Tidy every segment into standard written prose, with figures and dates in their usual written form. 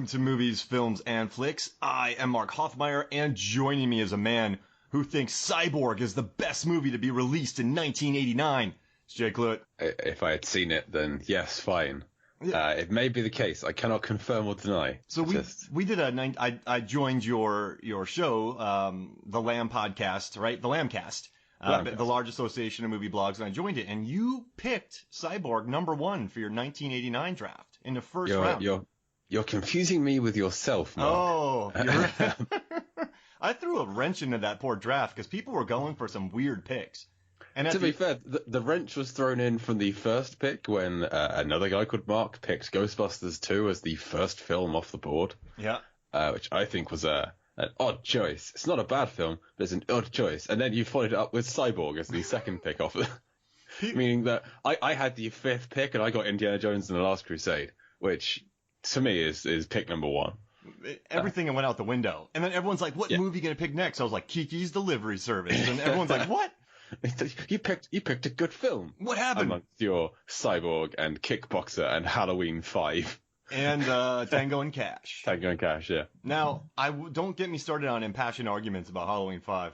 Welcome to Movies, Films, and Flicks. I am Mark Hoffmeyer, and joining me is a man who thinks Cyborg is the best movie to be released in 1989. It's Jake Lewitt. If I had seen it, then yes, fine. It may be the case. I cannot confirm or deny. So we did I joined your show, the Lamb podcast, right? The Lambcast. The large association of movie blogs, and I joined it, and you picked Cyborg #1 for your 1989 draft in the first round. You're confusing me with yourself, Mark. Oh, I threw a wrench into that poor draft because people were going for some weird picks. And to be fair, the wrench was thrown in from the first pick when another guy called Mark picked Ghostbusters 2 as the first film off the board. Yeah. Which I think was an odd choice. It's not a bad film, but it's an odd choice. And then you followed it up with Cyborg as the second pick off it. Meaning that I had the fifth pick and I got Indiana Jones and the Last Crusade, which to me is pick #1. Everything went out the window. And then everyone's like, what movie are you going to pick next? I was like, Kiki's Delivery Service. And everyone's like, what? You picked a good film. What happened? Amongst your Cyborg and Kickboxer and Halloween 5. And Tango and Cash. Tango and Cash, yeah. Now, don't get me started on impassioned arguments about Halloween 5.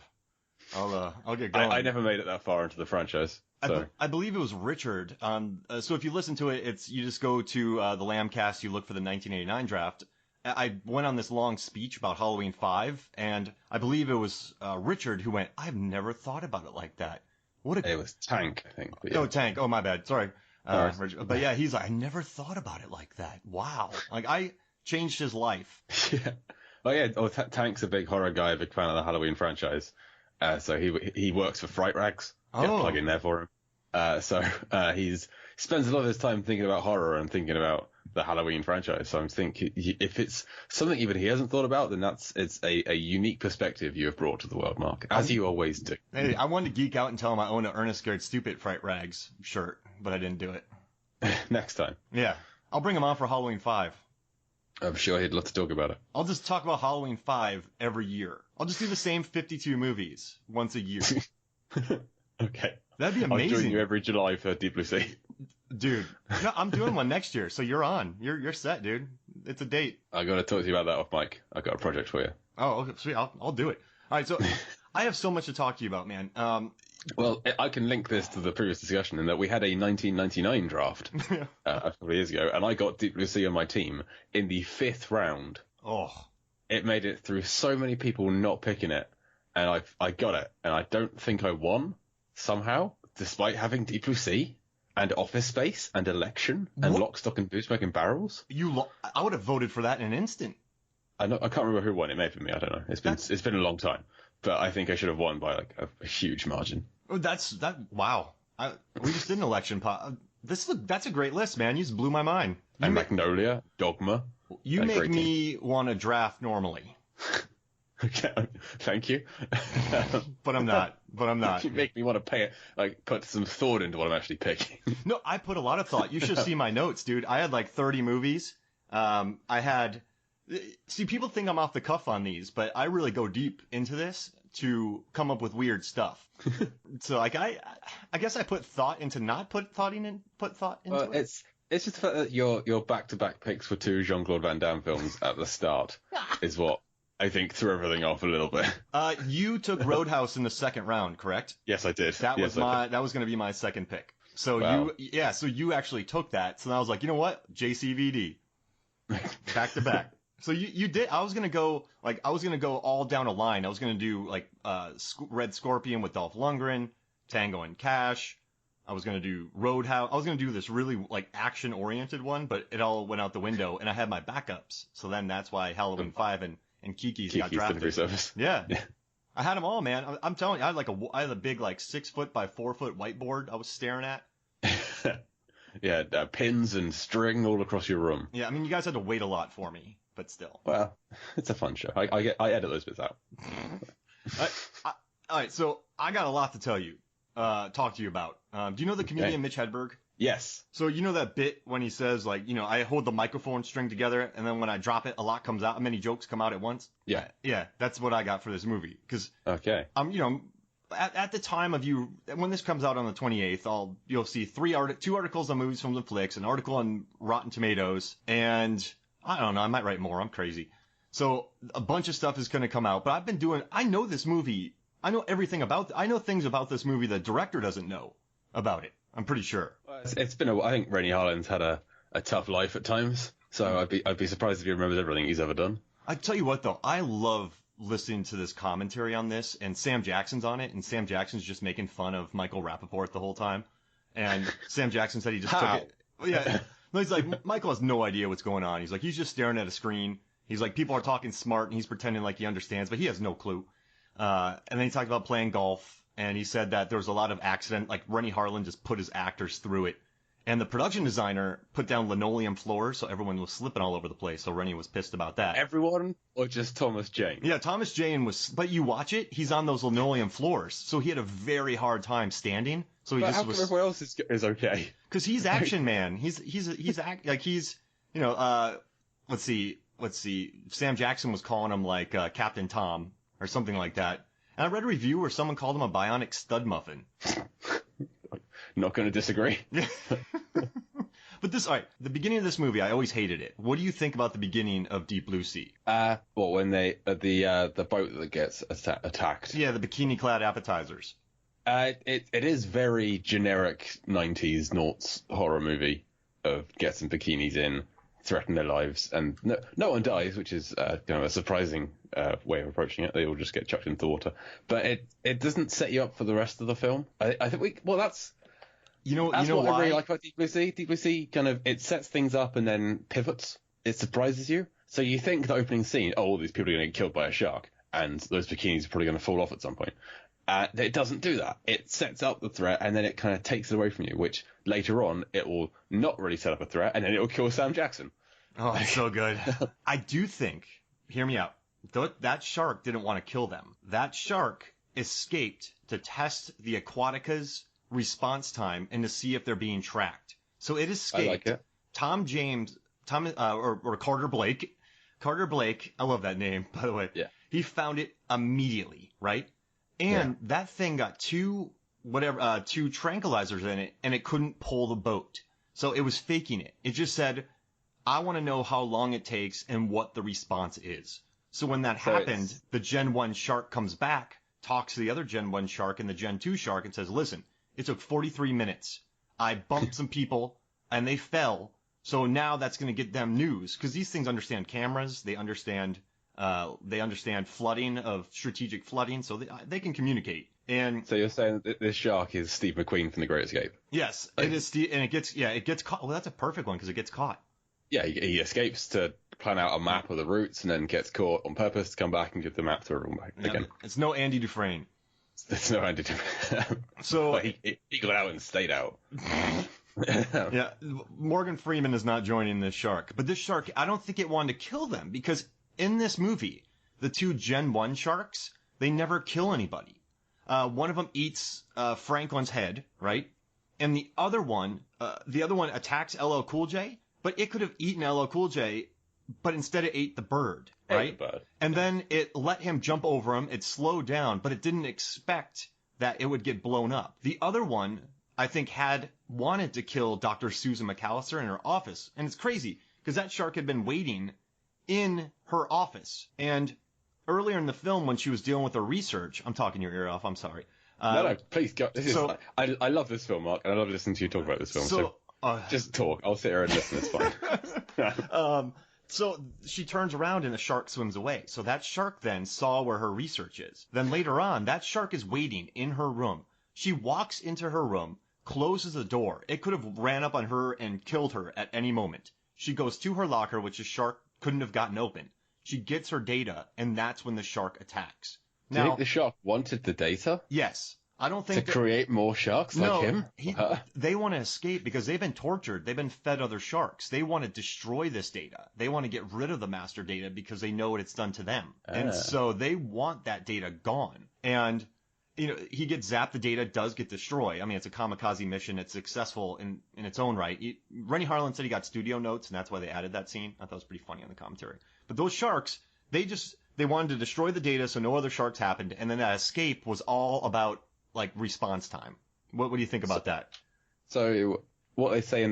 I'll get going. I never made it that far into the franchise. So. I believe it was Richard. So if you listen to it, you just go to the Lambcast, you look for the 1989 draft. I went on this long speech about Halloween 5, and I believe it was Richard who went, I've never thought about it like that. It was Tank, I think. Oh, Tank. Oh, my bad. Sorry. But yeah, he's like, I never thought about it like that. Wow. Like, I changed his life. Yeah. Oh, yeah. Tank's a big horror guy, a big fan of the Halloween franchise. So he works for Fright Rags. Get a plug in there for him. So he spends a lot of his time thinking about horror and thinking about the Halloween franchise. So I'm thinking if it's something even he hasn't thought about, then it's a unique perspective you have brought to the world, Mark, as you always do. Hey, I wanted to geek out and tell him I own an Ernest Scared Stupid Fright Rags shirt, but I didn't do it. Next time. Yeah. I'll bring him on for Halloween 5. I'm sure he'd love to talk about it. I'll just talk about Halloween 5 every year. I'll just do the same 52 movies once a year. Okay. That'd be amazing. I'll join you every July for Deep Blue Sea. Dude, no, I'm doing one next year, so you're on. You're set, dude. It's a date. I got to talk to you about that off mic. I got a project for you. Oh, okay, sweet. I'll do it. All right, so I have so much to talk to you about, man. Well, I can link this to the previous discussion in that we had a 1999 draft a couple of years ago, and I got Deep Blue Sea on my team in the 5th round. Oh. It made it through so many people not picking it, and I got it, and I don't think I won somehow, despite having Deep Blue Sea and Office Space and Election and Lock, Stock and Two Smoking Barrels. I would have voted for that in an instant. I can't remember who won. It may have been me. I don't know. It's been a long time, but I think I should have won by like a huge margin. Oh, wow. We just did an election pot. That's a great list, man. You just blew my mind. And Magnolia, Dogma. You make me want to draft normally. Okay, thank you. But I'm not. You make me want to put some thought into what I'm actually picking. No, I put a lot of thought. You should see my notes, dude. I had like 30 movies. People think I'm off the cuff on these, but I really go deep into this to come up with weird stuff. So like I guess I put thought into not put thought into it. It's just the fact that your back-to-back picks for 2 Jean-Claude Van Damme films at the start is what I think threw everything off a little bit. You took Roadhouse in the 2nd round, correct? Yes, I did. That was going to be my second pick. So wow. So you actually took that. So I was like, you know what? JCVD. Back to back. So you did. I was going to go all down a line. I was going to do like Red Scorpion with Dolph Lundgren, Tango and Cash. I was going to do Roadhouse. I was going to do this really like action-oriented one, but it all went out the window, and I had my backups. So then that's why Halloween 5 and Kiki's got drafted. Delivery Service. Yeah. I had them all, man. I'm telling you, I had a big like 6-foot by 4-foot whiteboard I was staring at. Yeah, pins and string all across your room. Yeah, I mean, you guys had to wait a lot for me, but still. Well, it's a fun show. I edit those bits out. All right, so I got a lot to talk to you about. Do you know the comedian Mitch Hedberg? Yes. So you know that bit when he says like, I hold the microphone string together, and then when I drop it, a lot comes out. Many jokes come out at once. Yeah. Yeah, that's what I got for this movie. Because at the time of when this comes out on the 28th, you'll see 2 articles on Movies, Films, and Flicks, an article on Rotten Tomatoes, and I don't know. I might write more. I'm crazy. So a bunch of stuff is going to come out, but I know this movie. I know everything I know things about this movie the director doesn't know about it. I'm pretty sure. Well, it's been I think Renny Harlin's had a tough life at times, so I'd be surprised if he remembers everything he's ever done. I tell you what, though, I love listening to this commentary on this, and Sam Jackson's on it, and Sam Jackson's just making fun of Michael Rappaport the whole time. And Sam Jackson said he just took it. Yeah. No, he's like, Michael has no idea what's going on. He's like, he's just staring at a screen. He's like, people are talking smart, and he's pretending like he understands, but he has no clue. And then he talked about playing golf, and he said that there was a lot of accident, like Renny Harlin just put his actors through it. And the production designer put down linoleum floors, so everyone was slipping all over the place. So Renny was pissed about that. Everyone, or just Thomas Jane? Yeah, Thomas Jane was. But you watch it, he's on those linoleum floors, so he had a very hard time standing. So he but just how come everyone else is okay? Because he's Action Man. He's you know. Let's see. Sam Jackson was calling him like Captain Tom or something like that. And I read a review where someone called him a bionic stud muffin. Not going to disagree. But all right, the beginning of this movie, I always hated it. What do you think about the beginning of Deep Blue Sea? Well, when they the boat that gets attacked. Yeah, the bikini-clad appetizers. It is very generic 90s noughts horror movie of get some bikinis in, threaten their lives, and no one dies, which is a surprising way of approaching it. They all just get chucked into the water. But it doesn't set you up for the rest of the film. I think that's what I really like about Deep Blue Sea. Deep Blue Sea kind of, it sets things up and then pivots. It surprises you. So you think the opening scene, all these people are going to get killed by a shark, and those bikinis are probably going to fall off at some point. It doesn't do that. It sets up the threat, and then it kind of takes it away from you, which later on, it will not really set up a threat, and then it will kill Sam Jackson. Oh, it's so good. I do think, hear me out, that shark didn't want to kill them. That shark escaped to test the Aquatica's response time and to see if they're being tracked. So it escaped. I like it. Carter Blake. Carter Blake, I love that name, by the way. Yeah. He found it immediately, right? And that thing got two tranquilizers in it, and it couldn't pull the boat. So it was faking it. It just said, I want to know how long it takes and what the response is. So when that happened, the Gen 1 shark comes back, talks to the other Gen 1 shark and the Gen 2 shark and says, listen, it took 43 minutes. I bumped some people, and they fell. So now that's going to get them news. Because these things understand cameras. They understand flooding, of strategic flooding. So they can communicate. And so you're saying that this shark is Steve McQueen from The Great Escape? Yes, it is. And it gets caught. Well, that's a perfect one because it gets caught. Yeah, he escapes to plan out a map of the routes and then gets caught on purpose to come back and give the map to everyone back again. It's no Andy Dufresne. There's no Andy Dufresne. So but he got out and stayed out. Yeah, Morgan Freeman is not joining this shark. But this shark, I don't think it wanted to kill them because in this movie, the two Gen 1 sharks, they never kill anybody. One of them eats Franklin's head, right? And the other one attacks LL Cool J. But it could have eaten LL Cool J, but instead it ate the bird, right? And then it let him jump over him. It slowed down, but it didn't expect that it would get blown up. The other one, I think, had wanted to kill Dr. Susan McAllister in her office. And it's crazy because that shark had been waiting in her office. And earlier in the film, when she was dealing with her research, I'm talking your ear off, I'm sorry. No, please go. I love this film, Mark, and I love listening to you talk about this film. So just talk. I'll sit here and listen. It's fine. So she turns around and the shark swims away. So that shark then saw where her research is. Then later on, that shark is waiting in her room. She walks into her room, closes the door. It could have ran up on her and killed her at any moment. She goes to her locker, which the shark couldn't have gotten open. She gets her data, and that's when the shark attacks. Do you think the shark wanted the data? Yes. I don't think to create more sharks like him? They want to escape because they've been tortured. They've been fed other sharks. They want to destroy this data. They want to get rid of the master data because they know what it's done to them. And so they want that data gone. And, he gets zapped. The data does get destroyed. I mean, it's a kamikaze mission. It's successful in its own right. Renny Harlin said he got studio notes, and that's why they added that scene. I thought it was pretty funny on the commentary. But those sharks, they wanted to destroy the data so no other sharks happened. And then that escape was all about response time. What do you think about that? So what they say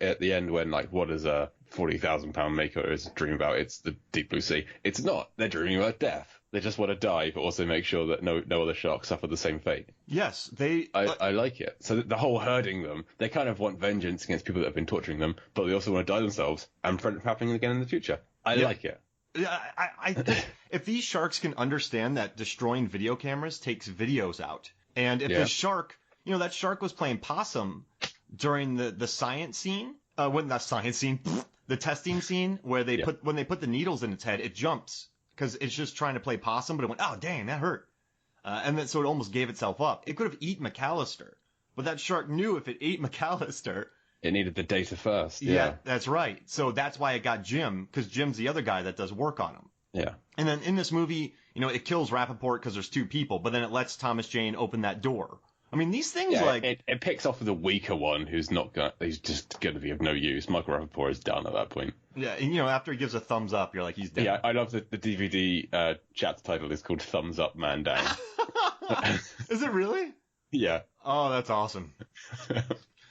at the end when what does a £40,000 makeover is dreaming about. It's the deep blue sea. It's not. They're dreaming about death. They just want to die, but also make sure that no other sharks suffer the same fate. Yes, I like it. So the whole herding them, they kind of want vengeance against people that have been torturing them, but they also want to die themselves and prevent it from happening again in the future. I like it. Yeah, I think if these sharks can understand that destroying video cameras takes videos out, and if the shark, that shark was playing possum during the science scene, not science scene, the testing scene where when they put the needles in its head, it jumps because it's just trying to play possum, but it went, oh dang, that hurt, and then so it almost gave itself up. It could have eaten McAllister, but that shark knew if it ate McAllister. It needed the data first. Yeah, that's right. So that's why it got Jim, because Jim's the other guy that does work on him. Yeah. And then in this movie, it kills Rappaport because there's two people, but then it lets Thomas Jane open that door. I mean, these things it picks off with the weaker one who's just going to be of no use. Michael Rappaport is done at that point. Yeah, and after he gives a thumbs up, you're like, he's dead. Yeah, I love that the DVD chapter title is called Thumbs Up Man Down. Is it really? Yeah. Oh, that's awesome.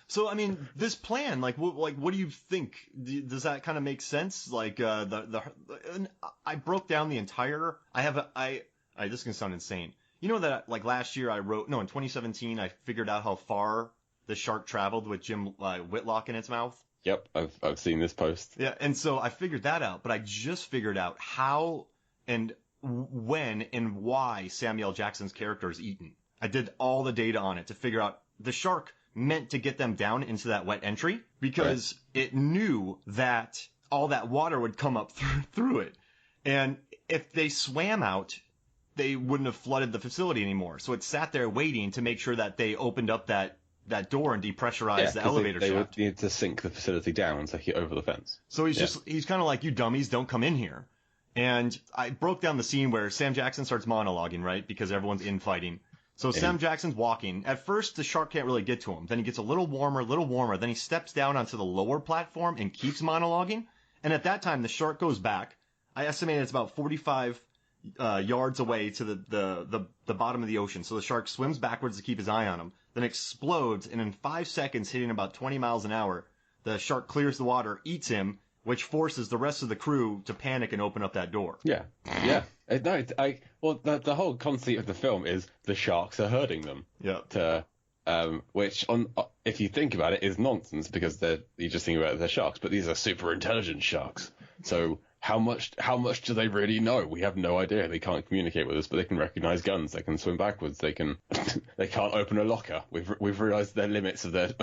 So, I mean, this plan, what do you think? Does that kind of make sense? Like, I broke down the entire. This is gonna sound insane. That like last year in 2017, I figured out how far the shark traveled with Jim Whitlock in its mouth. Yep, I've seen this post. Yeah, and so I figured that out, but I just figured out how and when and why Samuel L. Jackson's character is eaten. I did all the data on it to figure out the shark meant to get them down into that wet entry because it knew that all that water would come up through it. And if they swam out, they wouldn't have flooded the facility anymore. So it sat there waiting to make sure that they opened up that door and depressurized the elevator shaft. They would need to sink the facility down so he over the fence. So he's kind of like, you dummies, don't come in here. And I broke down the scene where Sam Jackson starts monologuing, right? Because everyone's infighting. So Sam Jackson's walking. At first, the shark can't really get to him. Then he gets a little warmer. Then he steps down onto the lower platform and keeps monologuing. And at that time, the shark goes back. I estimate it's about 45 yards away to the bottom of the ocean. So the shark swims backwards to keep his eye on him, then explodes, and in 5 seconds, hitting about 20 miles an hour, the shark clears the water, eats him, which forces the rest of the crew to panic and open up that door. Yeah. The whole conceit of the film is the sharks are herding them. Yeah. Which, if you think about it, is nonsense because you just think about it, they're sharks, but these are super intelligent sharks. So how much do they really know? We have no idea. They can't communicate with us, but they can recognize guns. They can swim backwards. They can't open a locker. We've realized their limits of their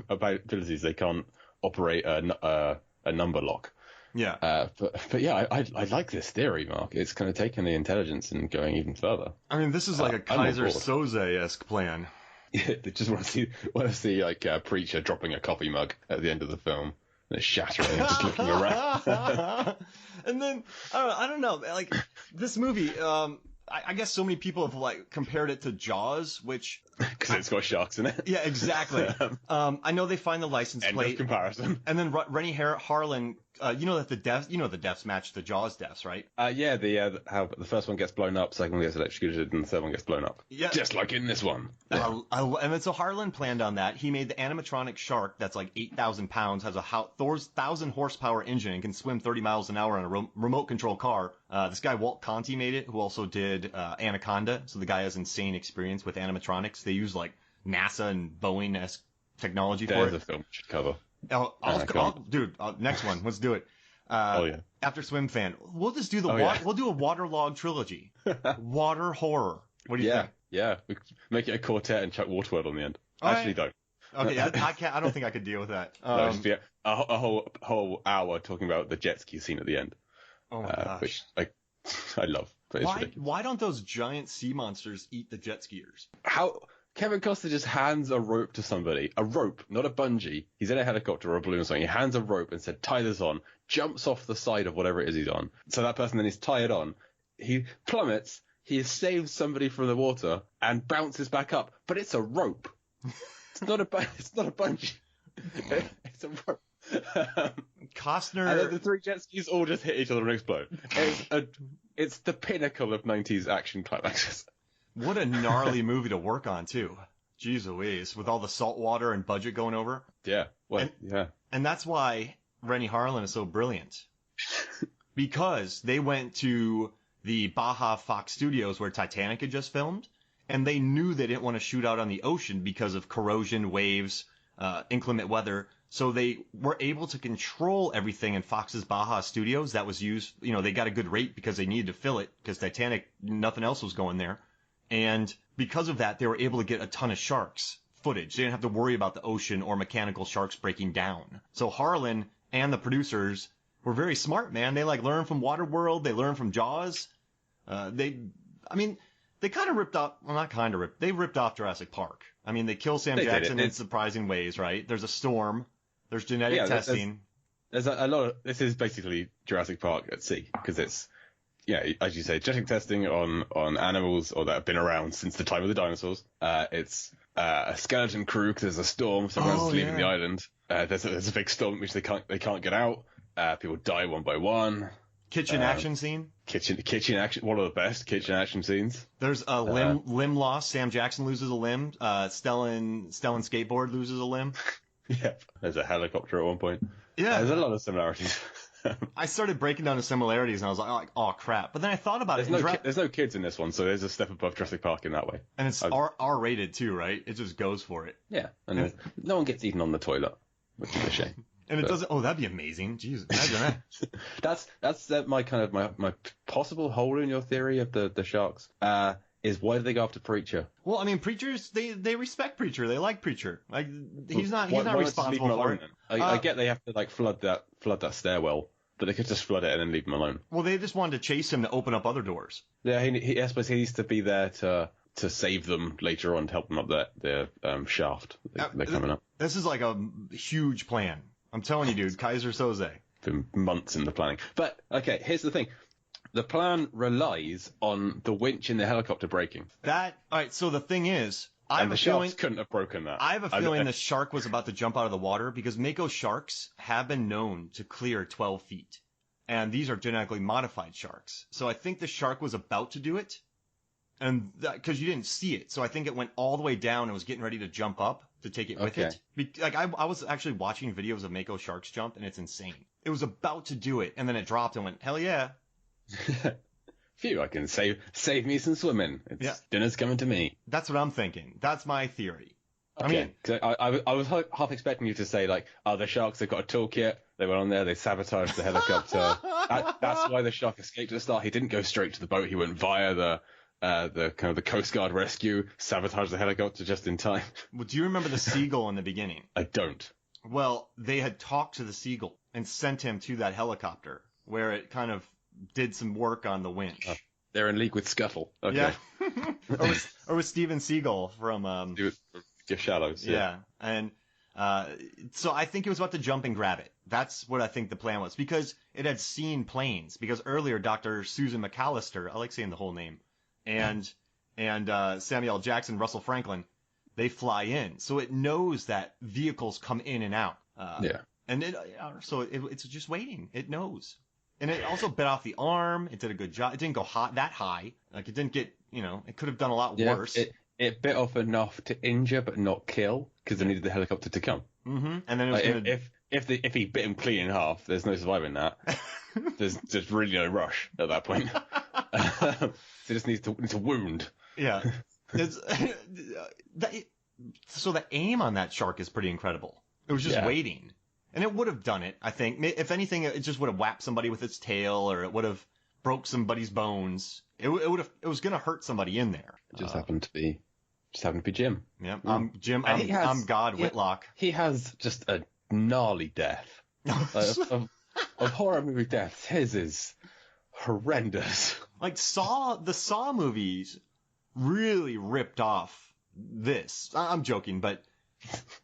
abilities. They can't operate a number lock. Yeah. But yeah, I like this theory, Mark. It's kind of taking the intelligence and going even further. I mean, this is like a Kaiser Soze-esque plan. Yeah, they just want to see like a preacher dropping a coffee mug at the end of the film. And it's shattering and just looking around. And then, I don't know, like, this movie, I guess so many people have, like, compared it to Jaws, which... Because it's got sharks in it. Yeah, exactly. I know they find the license plate. End of comparison. And then Renny Harlin, that the deaths match the Jaws deaths, right? Yeah, how the first one gets blown up, second one gets electrocuted, and the third one gets blown up. Yeah. Just like in this one. And then so Harlan planned on that. He made the animatronic shark that's like 8,000 pounds, has a Thor's 1,000 horsepower engine, and can swim 30 miles an hour in a remote control car. This guy Walt Conti made it, who also did Anaconda. So the guy has insane experience with animatronics. They use like NASA and Boeing-esque technology for it. There's a film we should cover. Dude, next one. Let's do it. After Swim Fan, we'll just do we'll do a waterlogged trilogy. Water horror. What do you think? Yeah, we make it a quartet and chuck Waterworld on the end. Actually, don't. Okay, I can't. I don't think I could deal with that. No, just be a whole hour talking about the jet ski scene at the end. Oh my gosh, which I love. But why don't those giant sea monsters eat the jet skiers? How Kevin Costner just hands a rope to somebody, a rope, not a bungee. He's in a helicopter or a balloon or something. He hands a rope and said, "Tie this on." Jumps off the side of whatever it is he's on. So that person then is tied on. He plummets. He saves somebody from the water and bounces back up. But it's a rope. It's not a bungee. It's a rope. Costner. And then the three jet skis all just hit each other and explode. It's the pinnacle of 90s action climaxes. What a gnarly movie to work on, too. Jeez Louise, with all the salt water and budget going over. Yeah. Well, yeah. And that's why Renny Harlin is so brilliant? Because they went to the Baja Fox Studios where Titanic had just filmed, and they knew they didn't want to shoot out on the ocean because of corrosion, waves, inclement weather. So they were able to control everything in Fox's Baja Studios that was used. They got a good rate because they needed to fill it because Titanic, nothing else was going there. And because of that, they were able to get a ton of sharks footage. They didn't have to worry about the ocean or mechanical sharks breaking down. So Harlan and the producers were very smart, man. They learned from Waterworld. They learned from Jaws. They kind of ripped off, well, not kind of ripped, they ripped off Jurassic Park. I mean, they kill Sam Jackson in surprising ways, right? There's a storm. There's genetic testing. There's a lot of, this is basically Jurassic Park at sea, because it's, as you say, genetic testing on animals or that have been around since the time of the dinosaurs. It's a skeleton crew because there's a storm, so everyone's leaving the island. There's a big storm which they can't get out. People die one by one. Kitchen action scene. Kitchen action. One of the best kitchen action scenes. There's a limb loss. Sam Jackson loses a limb. Stellan skateboard loses a limb. Yeah. There's a helicopter at one point. Yeah. There's a lot of similarities. I started breaking down the similarities, and I was like, oh crap. But then I thought about it. There's no kids in this one, so there's a step above Jurassic Park in that way. And it's R-rated too, right? It just goes for it. Yeah. And no one gets eaten on the toilet, which is a shame. And it doesn't. Oh, that'd be amazing. Jeez, imagine that. That's my possible hole in your theory of the sharks. Is why do they go after Preacher? Well, I mean, Preachers they respect Preacher. They like Preacher. Like he's not responsible for it. I get they have to flood that stairwell, but they could just flood it and then leave him alone. Well, they just wanted to chase him to open up other doors. Yeah, I suppose he needs to be there to save them later on, to help them up their shaft. They're coming up. This is like a huge plan. I'm telling you, dude, Kaiser Soze. Been months in the planning. But, okay, here's the thing. The plan relies on the winch in the helicopter breaking. Alright, so the thing is, the sharks couldn't have broken that. I have a feeling the shark was about to jump out of the water because Mako sharks have been known to clear 12 feet. And these are genetically modified sharks. So I think the shark was about to do it. And because you didn't see it. So I think it went all the way down and was getting ready to jump up to take it with it. I was actually watching videos of Mako sharks jump, and it's insane. It was about to do it, and then it dropped and went, hell yeah. Phew, I can save me some swimming. Dinner's coming to me. That's what I'm thinking. That's my theory. Okay. I was half expecting you to say, the sharks have got a toolkit. They went on there, they sabotaged the helicopter. That's why the shark escaped at the start. He didn't go straight to the boat. He went via the Coast Guard rescue, sabotage the helicopter just in time. Well, do you remember the seagull in the beginning? I don't. Well, they had talked to the seagull and sent him to that helicopter where it kind of did some work on the winch. They're in league with Scuttle. Okay. Yeah. or with Steven Seagal from Gift Shallows. Yeah. And so I think it was about to jump and grab it. That's what I think the plan was, because it had seen planes. Because earlier, Dr. Susan McAllister, I like saying the whole name, and Samuel Jackson, Russell Franklin, they fly in. So it knows that vehicles come in and out. And it's just waiting. It knows. And it also bit off the arm. It did a good job. It didn't go that high. It didn't get, it could have done a lot worse. It bit off enough to injure but not kill, because they needed the helicopter to come. Mm-hmm. And then it was if he bit him clean in half, there's no surviving that. There's really no rush at that point. It just needs to wound. Yeah. So the aim on that shark is pretty incredible. It was just waiting. And it would have done it, I think. If anything, it just would have whacked somebody with its tail, or it would have broke somebody's bones. It was going to hurt somebody in there. It just happened to be Jim. Yeah, I'm Jim. I'm God Whitlock. He has just a gnarly death. Of horror movie deaths, his is horrendous. Like the Saw movies really ripped off this. I'm joking, but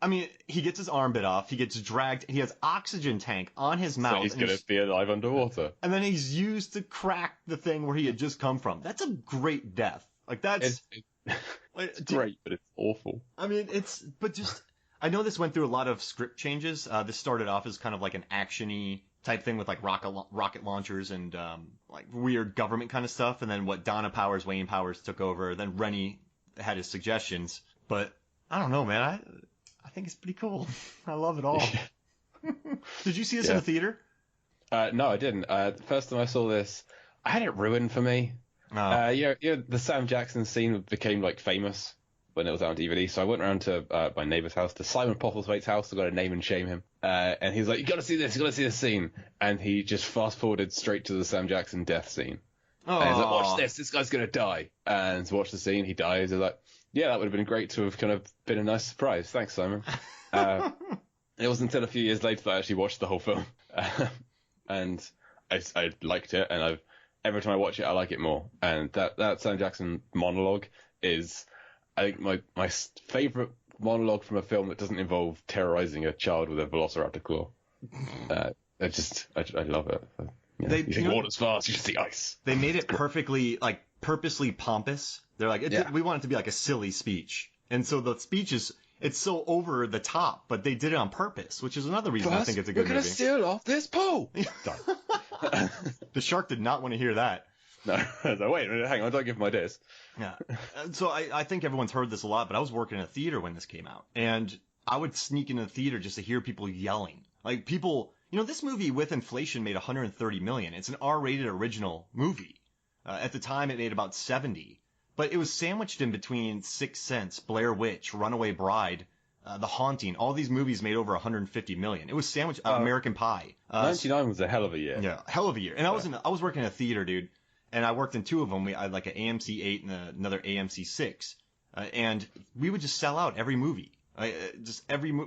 I mean, he gets his arm bit off, he gets dragged, he has oxygen tank on his mouth. So he's going to be alive underwater. And then he's used to crack the thing where he had just come from. That's a great death. Like, that's... It's great, but it's awful. I mean, I know this went through a lot of script changes. This started off as kind of like an action-y type thing with like rocket launchers and like weird government kind of stuff. And then Donna Powers, Wayne Powers took over. Then Renny had his suggestions. But I don't know, man. I think it's pretty cool. I love it all. Did you see this in the theater? No, I didn't. The first time I saw this, I had it ruined for me. Oh. The Sam Jackson scene became like famous when it was out on DVD. So I went around to my neighbor's house, to Simon Postlethwaite's house, to go to name and shame him. And he's like, "You got to see this. You got to see this scene." And he just fast forwarded straight to the Sam Jackson death scene. Oh. And he's like, "Watch this. This guy's gonna die." And to watch the scene, he dies. He's like, "Yeah, that would have been great to have kind of been a nice surprise. Thanks, Simon." It wasn't until a few years later that I actually watched the whole film, and I liked it. And every time I watch it, I like it more. And that Sam Jackson monologue is, I think, my favorite monologue from a film that doesn't involve terrorizing a child with a velociraptor claw. I love it. You think water's fast, you should see ice. They made it perfectly, like, purposely pompous. They're like, we want it to be like a silly speech. And so the speech it's so over the top, but they did it on purpose, which is another reason I think it's a good movie. We're going to steal off this pool. The shark did not want to hear that. No, I was like, wait a minute, hang on, don't give him ideas. Yeah. So I think everyone's heard this a lot, but I was working in a theater when this came out, and I would sneak into the theater just to hear people yelling. Like, people, this movie with inflation made $130 million. It's an R-rated original movie. At the time, it made about 70. But it was sandwiched in between Sixth Sense, Blair Witch, Runaway Bride, The Haunting. All these movies made over $150 million. It was sandwiched, American Pie. 99 was a hell of a year. Yeah, hell of a year. And I was working in a theater, dude. And I worked in two of them. I had like an AMC 8 and another AMC 6. And we would just sell out every movie.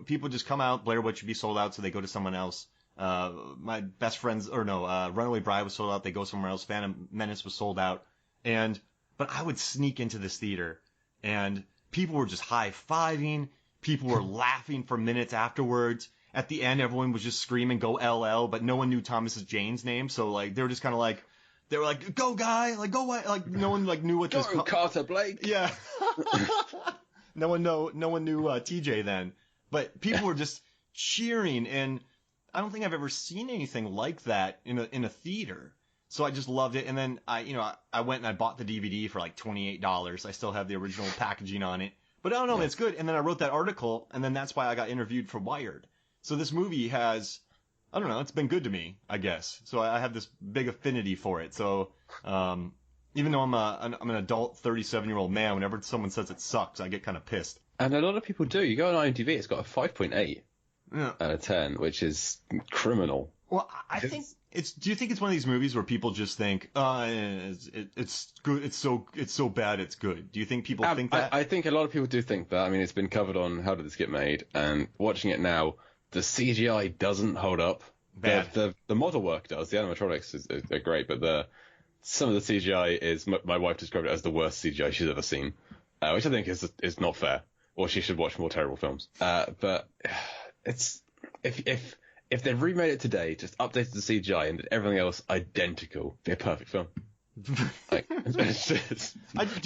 People just come out. Blair Witch would be sold out, so they go to someone else. My best friends, Runaway Bride was sold out. They go somewhere else. Phantom Menace was sold out. But I would sneak into this theater, and people were just high-fiving. People were laughing for minutes afterwards. At the end, everyone was just screaming, "Go LL," but no one knew Thomas Jane's name, so like they were just kind of like, they were like, "Go guy," like go away, like no one like knew what this. Go Carter Blake. Yeah. No one knew TJ then, but people were just cheering, and I don't think I've ever seen anything like that in a theater. So I just loved it, and then I went and I bought the DVD for like $28. I still have the original packaging on it, but I don't know, man, it's good. And then I wrote that article, and then that's why I got interviewed for Wired. So this movie has, I don't know, it's been good to me, I guess. So I have this big affinity for it. So even though I'm an adult 37-year-old man, whenever someone says it sucks, I get kind of pissed. And a lot of people do. You go on IMDb, it's got a 5.8 Yeah. out of 10, which is criminal. Well, I think do you think it's one of these movies where people just think, it's good, it's so bad, it's good? Do you think people think that? I think a lot of people do think that. I mean, it's been covered on How Did This Get Made, and watching it now, the CGI doesn't hold up. Bad. The model work does. The animatronics are great, but some of the CGI is, my wife described it as the worst CGI she's ever seen, which I think is not fair, or she should watch more terrible films. But it's, if they remade it today, just updated the CGI and did everything else identical, it'd be a perfect film. Like,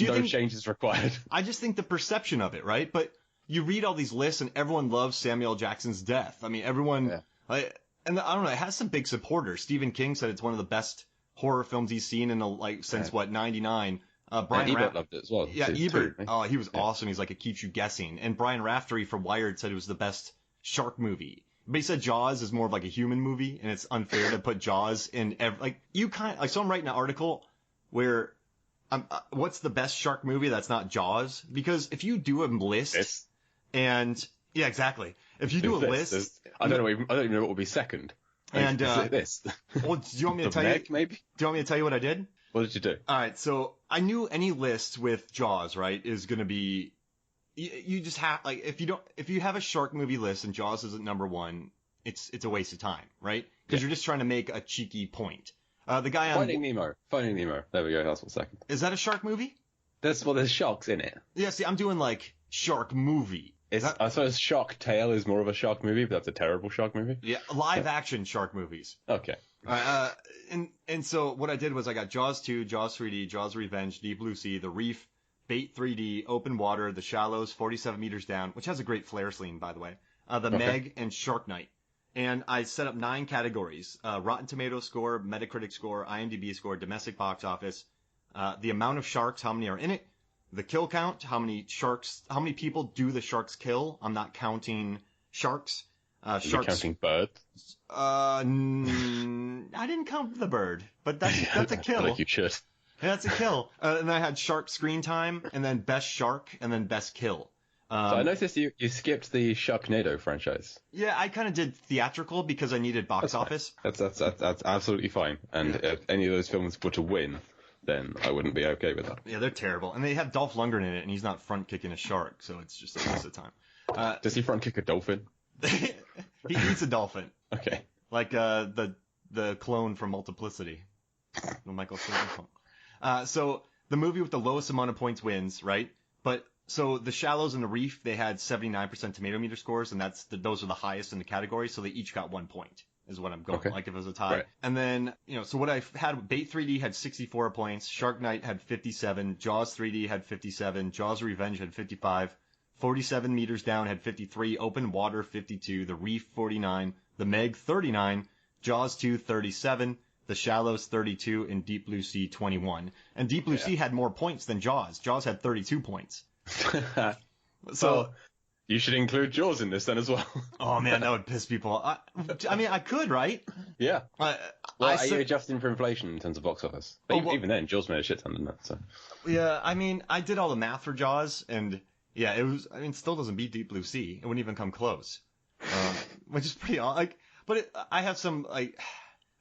no changes required. I just think the perception of it, right? But you read all these lists and everyone loves Samuel L. Jackson's death. I mean, everyone, and I don't know, it has some big supporters. Stephen King said it's one of the best horror films he's seen since 99. Brian Ebert loved it as well. Yeah, Ebert. He was awesome. He's like, it keeps you guessing. And Brian Raftery for Wired said it was the best shark movie. But he said Jaws is more of like a human movie, and it's unfair to put Jaws in so I'm writing an article where what's the best shark movie that's not Jaws? Because if you do a list, yeah, exactly. If you do a list, I don't even know what would be second. And this. Well, do you want me to tell you? Maybe. Do you want me to tell you what I did? What did you do? All right, so I knew any list with Jaws, right, is going to be. You just have, like, if you have a shark movie list and Jaws isn't number one, it's a waste of time, right? Because you're just trying to make a cheeky point. The guy on Finding Nemo. There we go. That's 1 second. Is that a shark movie? There's sharks in it. Yeah. See, I'm doing like shark movie. I suppose Shark Tale is more of a shark movie, but that's a terrible shark movie. Yeah, live action shark movies. Okay. And so what I did was I got Jaws 2, Jaws 3D, Jaws Revenge, Deep Blue Sea, The Reef, Bait 3D, Open Water, The Shallows, 47 Meters Down, which has a great flare scene, by the way, Meg, and Shark Night. And I set up 9 categories: Rotten Tomatoes score, Metacritic score, IMDb score, domestic box office, the amount of sharks, how many are in it, the kill count, how many people do the sharks kill. I'm not counting sharks. Is he Sharks. counting birds? I didn't count the bird, but that's a kill. Like you should. That's a kill. And I had shark screen time, and then best shark, and then best kill. So I noticed you skipped the Sharknado franchise. Yeah, I kind of did theatrical because I needed box office. That's absolutely fine. And if any of those films were to win, then I wouldn't be okay with that. Yeah, they're terrible. And they have Dolph Lundgren in it, and he's not front kicking a shark, so it's just a waste of time. Does he front kick a dolphin? He eats a dolphin. Okay. Like the clone from Multiplicity. The Michael Keaton clone. So the movie with the lowest amount of points wins, right? But so the Shallows and the Reef, they had 79% tomato meter scores, and those are the highest in the category, so they each got 1 point. Is what I'm going, Okay. like if it was a tie. Right. And then, so what I had, Bait 3D had 64 points, Shark Night had 57, Jaws 3D had 57, Jaws Revenge had 55, 47 Meters Down had 53, Open Water 52, The Reef 49, The Meg 39, Jaws 2 37, The Shallows 32, and Deep Blue Sea 21. And Deep Blue Sea had more points than Jaws. Jaws had 32 points. So... You should include Jaws in this then as well. Oh man, that would piss people off. I mean, I could, right? Yeah. Are you adjusting for inflation in terms of box office? But even then, Jaws made a shit ton, didn't it? So. Yeah, I mean, I did all the math for Jaws, and yeah, it still doesn't beat Deep Blue Sea. It wouldn't even come close. Which is pretty odd. I have some,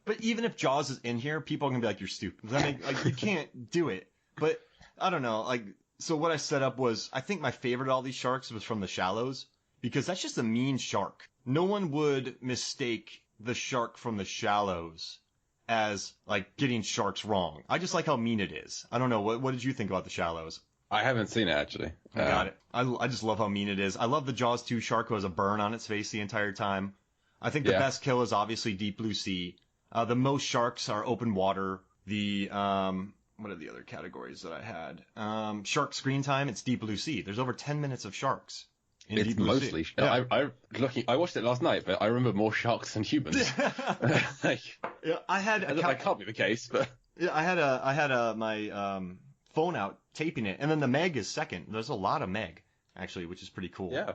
but even if Jaws is in here, people are gonna be like, you're stupid. Does that make, you can't do it. But, I don't know, so what I set up was, I think my favorite of all these sharks was from the Shallows, because that's just a mean shark. No one would mistake the shark from the Shallows as, getting sharks wrong. I just like how mean it is. I don't know, what did you think about the Shallows? I haven't seen it, actually. I got it. I just love how mean it is. I love the Jaws 2 shark who has a burn on its face the entire time. I think the best kill is obviously Deep Blue Sea. The most sharks are Open Water. What are the other categories that I had? Shark screen time, it's Deep Blue Sea. There's over 10 minutes of sharks in Deep Blue Sea. It's mostly... I watched it last night, but I remember more sharks than humans. Yeah, I had... That can't be the case, but... Yeah, I had my phone out taping it, and then the Meg is second. There's a lot of Meg, actually, which is pretty cool. Yeah,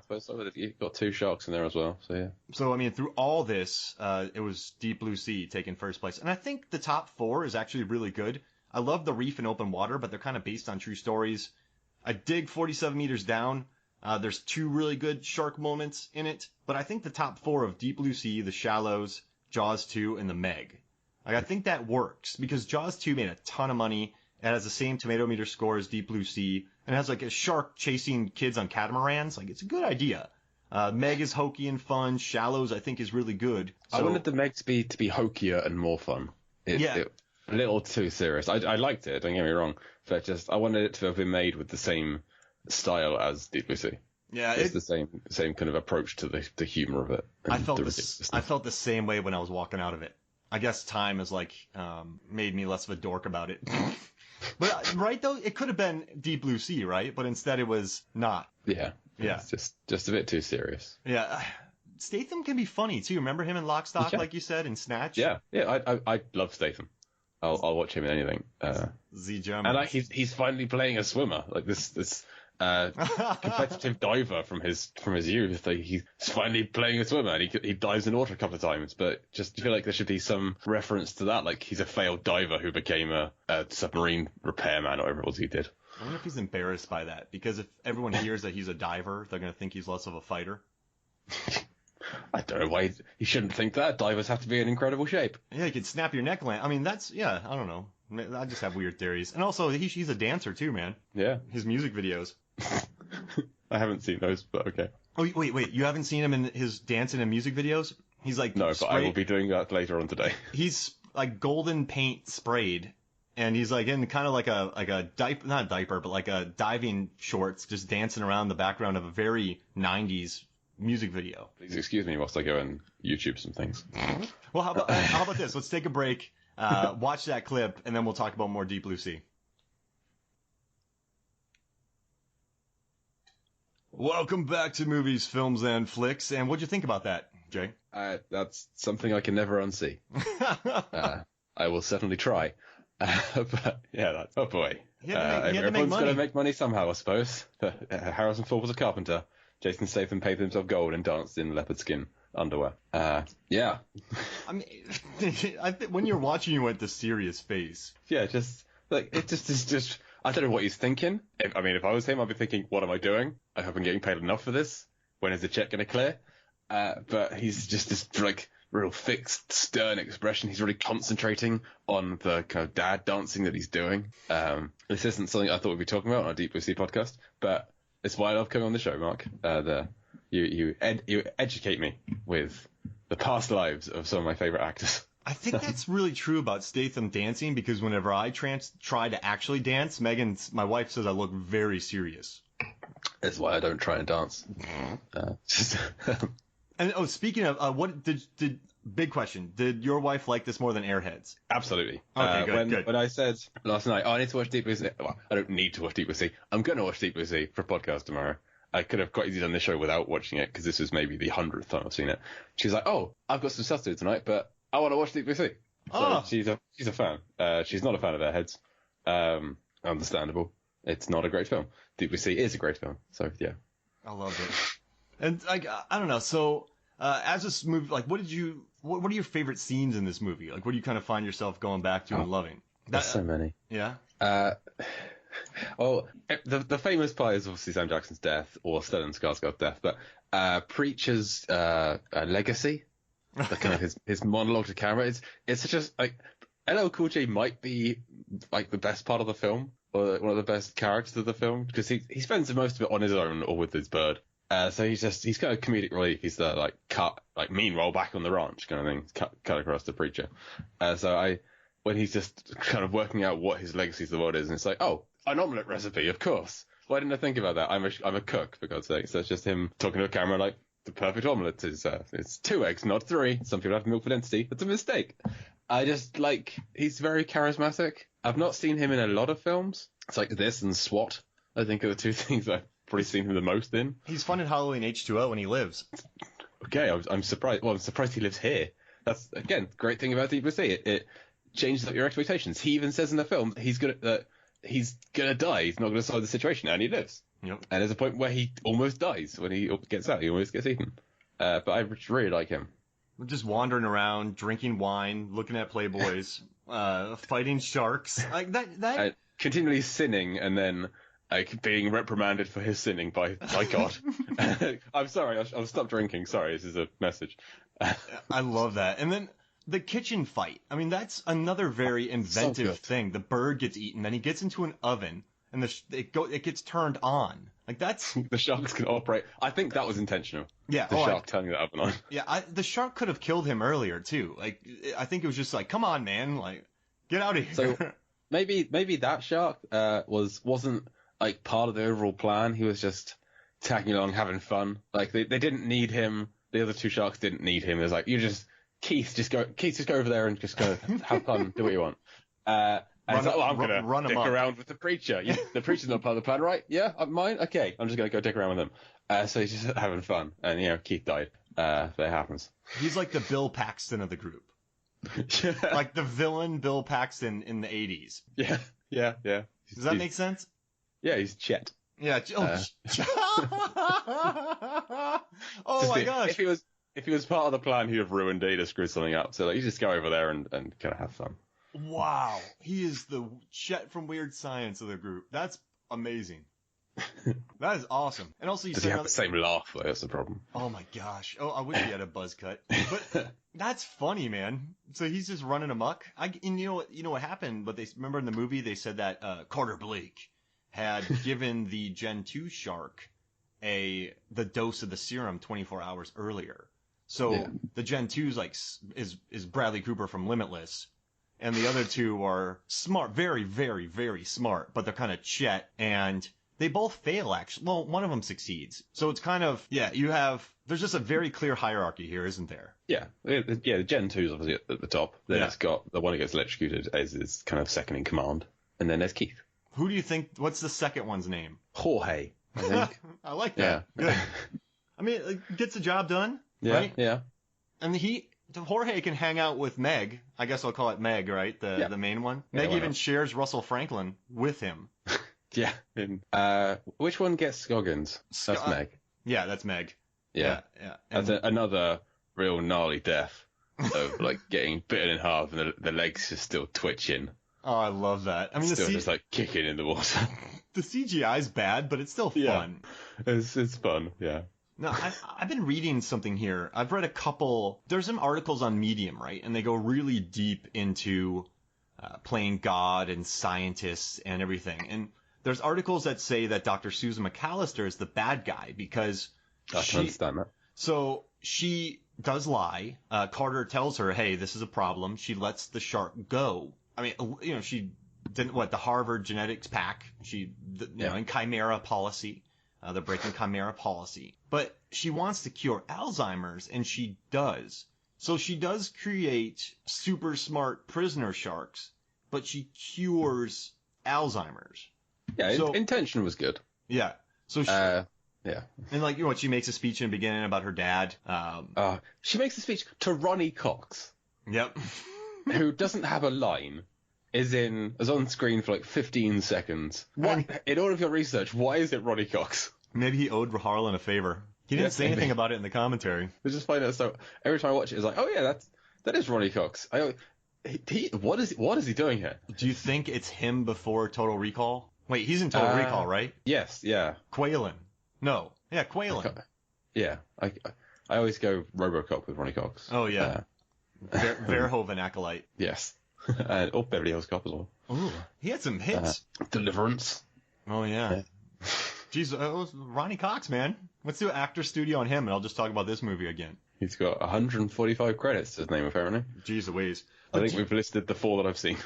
you've got 2 sharks in there as well, so yeah. So, I mean, through all this, it was Deep Blue Sea taking first place. And I think the top 4 is actually really good. I love The Reef and Open Water, but they're kind of based on true stories. I dig 47 Meters Down. There's 2 really good shark moments in it, but I think the top 4 of Deep Blue Sea, The Shallows, Jaws 2, and The Meg. I think that works, because Jaws 2 made a ton of money. It has the same tomato meter score as Deep Blue Sea, and it has a shark chasing kids on catamarans. It's a good idea. Meg is hokey and fun. Shallows, I think, is really good. So... I wanted the Meg to be hokier and more fun. A little too serious. I liked it, don't get me wrong, but I wanted it to have been made with the same style as Deep Blue Sea. Yeah, it's the same kind of approach to the humor of it. I felt the same way when I was walking out of it. I guess time has made me less of a dork about it. But right though, it could have been Deep Blue Sea, right? But instead it was not. Yeah. It's just a bit too serious. Yeah. Statham can be funny too. Remember him in Lock, Stock, like you said, in Snatch? Yeah. I love Statham. I'll watch him in anything. Z German. And he's finally playing a swimmer, this competitive diver from his youth. He's finally playing a swimmer, and he dives in water a couple of times. But just feel like there should be some reference to that, like he's a failed diver who became a submarine repairman or whatever it was he did. I wonder if he's embarrassed by that, because if everyone hears that he's a diver, they're going to think he's less of a fighter. I don't know why he shouldn't think that. Divers have to be in incredible shape. Yeah, you could snap your neck. I mean, I don't know. I just have weird theories. And also, he's a dancer too, man. Yeah. His music videos. I haven't seen those, but okay. Oh, wait. You haven't seen him in his dancing and music videos? He's No, but I will be doing that later on today. He's golden paint sprayed. And he's in kind of like a diaper, not a diaper, but a diving shorts, just dancing around the background of a very 90s music video. Please excuse me whilst I go and YouTube some things. Well, how about this? Let's take a break, watch that clip, and then we'll talk about more Deep Blue Sea. Welcome back to Movies, Films, and Flicks. And what'd you think about that, Jay? That's something I can never unsee. I will certainly try. But yeah, oh boy. Everyone's got to make money somehow, I suppose. Harrison Ford was a carpenter. Jason Statham painted himself gold and danced in leopard skin. underwear. Yeah. I mean, I think when you're watching, you went the serious face. Yeah, just like it just I don't know what he's thinking. If I was him, I'd be thinking, what am I doing? I hope I'm getting paid enough for this. When is the check going to clear? But he's just this like real fixed, stern expression. He's really concentrating on the kind of dad dancing that he's doing. This isn't something I thought we'd be talking about on a Deep Blue Sea podcast, but it's why I love coming on the show, Mark. You educate me with the past lives of some of my favorite actors. I think that's really true about Statham dancing, because whenever I try to actually dance, my wife says I look very serious. That's why I don't try and dance. And speaking of, what did big question? Did your wife like this more than Airheads? Absolutely. Okay, good. When I said last night, I need to watch Deep Blue Sea. Well, I don't need to watch Deep Blue Sea. I'm going to watch Deep Blue Sea for a podcast tomorrow. I could have quite easily done this show without watching it, because this was maybe the 100th time I've seen it. She's like, "Oh, I've got some stuff to do tonight, but I want to watch Deep Blue Sea." So she's a fan. She's not a fan of Airheads. Understandable. It's not a great film. Deep Blue Sea is a great film. So yeah. I love it. And like, I don't know. So as this movie, like, what are your favorite scenes in this movie? Like, what do you kind of find yourself going back to and loving? There's so many. Yeah. Well, the famous part is obviously Sam Jackson's death, or Stellan Skarsgård's death, but Preacher's legacy, the kind of his monologue to camera, it's such a like LL Cool J might be like the best part of the film, or one of the best characters of the film, because he spends most of it on his own or with his bird. So he's kind of comedic relief. He's the meanwhile back on the ranch kind of thing, cut across the Preacher. When he's just kind of working out what his legacy to the world is, and it's like, oh, an omelette recipe, of course. Why didn't I think about that? I'm a cook, for God's sake. So it's just him talking to a camera like, the perfect omelette is it's 2 eggs, not 3. Some people have milk for density. That's a mistake. I just he's very charismatic. I've not seen him in a lot of films. It's like this and SWAT, I think, are the two things I've probably seen him the most in. He's fun in Halloween H2O when he lives. Okay, I'm surprised. Well, I'm surprised he lives here. That's, again, great thing about Deep Blue Sea. It changes up your expectations. He even says in the film he's gonna die. He's not gonna solve the situation, and he lives. Yep. And there's a point where he almost dies when he gets out. He almost gets eaten. But I really like him. Just wandering around, drinking wine, looking at Playboys, fighting sharks, like that. Continually sinning, and then being reprimanded for his sinning by God. I'm sorry. I'll stop drinking. Sorry, this is a message. I love that. And then the kitchen fight. I mean, that's another very inventive thing. The bird gets eaten, then he gets into an oven, and it gets turned on. Like, that's... The sharks can operate. I think that was intentional. Yeah. The shark turning the oven on. Yeah, the shark could have killed him earlier, too. Like, I think it was just like, come on, man. Like, get out of here. So, maybe that shark wasn't, like, part of the overall plan. He was just tagging along, having fun. Like, they didn't need him. The other 2 sharks didn't need him. It was like, Keith, just go over there and just go have fun, do what you want. And he's like, I'm going to dick around with the Preacher. The Preacher's not part of the plan, right? Yeah, mine? Okay, I'm just going to go dick around with him. So he's just having fun. And, Keith died. That happens. He's like the Bill Paxton of the group. Like the villain Bill Paxton in the 80s. Yeah. Does that make sense? Yeah, he's Chet. Yeah. Oh my gosh. If he was part of the plan, he'd have ruined it, he'd have screwed something up. So you just go over there and kind of have fun. Wow. He is the Chet from Weird Science of the group. That's amazing. That is awesome. And also, does he have the same laugh, though? That's the problem. Oh my gosh. Oh, I wish he had a buzz cut. But that's funny, man. So he's just running amok. And you know what happened? But remember in the movie they said that Carter Blake had given the Gen 2 shark the dose of the serum 24 hours earlier. So the Gen 2 is Bradley Cooper from Limitless, and the other 2 are smart, very, very, very smart, but they're kind of Chet, and they both fail, actually. Well, one of them succeeds. So it's kind of, there's just a very clear hierarchy here, isn't there? Yeah. The Gen 2 is obviously at the top. Then it's got the one who gets electrocuted as his kind of second in command. And then there's Keith. Who do you think, what's the second one's name? Jorge, I think. I like that. Yeah. Good. I mean, it gets the job done. Yeah, right? Yeah. And Jorge can hang out with Meg. I guess I'll call it Meg, right? The main one. Yeah, Meg even shares Russell Franklin with him. Yeah. Which one gets Scoggins? That's Meg. Yeah, that's Meg. Yeah. That's another real gnarly death of like getting bitten in half and the legs just still twitching. Oh, I love that. I mean, Still just like kicking in the water. the CGI's bad, but it's still fun. Yeah. It's fun, yeah. No, I've been reading something here. I've read a couple. There's some articles on Medium, right? And they go really deep into playing God and scientists and everything. And there's articles that say that Dr. Susan McAllister is the bad guy because I can understand that. So she does lie. Carter tells her, "Hey, this is a problem." She lets the shark go. I mean, she didn't the Harvard genetics pack. In Chimera policy. They're breaking Chimera policy. But she wants to cure Alzheimer's, and she does. So she does create super smart prisoner sharks, but she cures Alzheimer's. Yeah, intention was good. Yeah. So she, yeah. And she makes a speech in the beginning about her dad. She makes a speech to Ronnie Cox. Yep. Who doesn't have a line. Is on screen for like 15 seconds. What? In all of your research, why is it Ronnie Cox? Maybe he owed Harlan a favor. He didn't say anything about it in the commentary. I just find it so. Every time I watch it, it's like, oh yeah, that is Ronnie Cox. What is he doing here? Do you think it's him before Total Recall? Wait, he's in Total Recall, right? Yes, yeah. Quaylen. No. Yeah, Quaylen. Yeah. I always go RoboCop with Ronnie Cox. Oh yeah. Verhoeven acolyte. Yes. And Beverly Hills Cop as well. Ooh, he had some hits. Deliverance. Oh yeah. Jeez, Ronnie Cox, man. Let's do an actor studio on him, and I'll just talk about this movie again. He's got 145 credits to his name, apparently. Jeez Louise. I think we've listed the 4 that I've seen.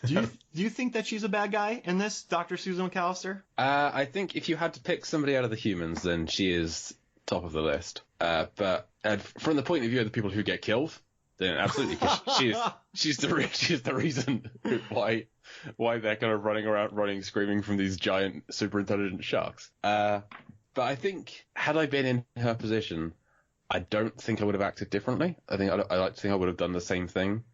Do you think that she's a bad guy in this, Dr. Susan McAllister? I think if you had to pick somebody out of the humans, then she is top of the list. But from the point of view of the people who get killed, then absolutely, 'cause she's the reason why they're kind of running, screaming from these giant, super intelligent sharks. But I think had I been in her position, I don't think I would have acted differently. I like to think I would have done the same thing.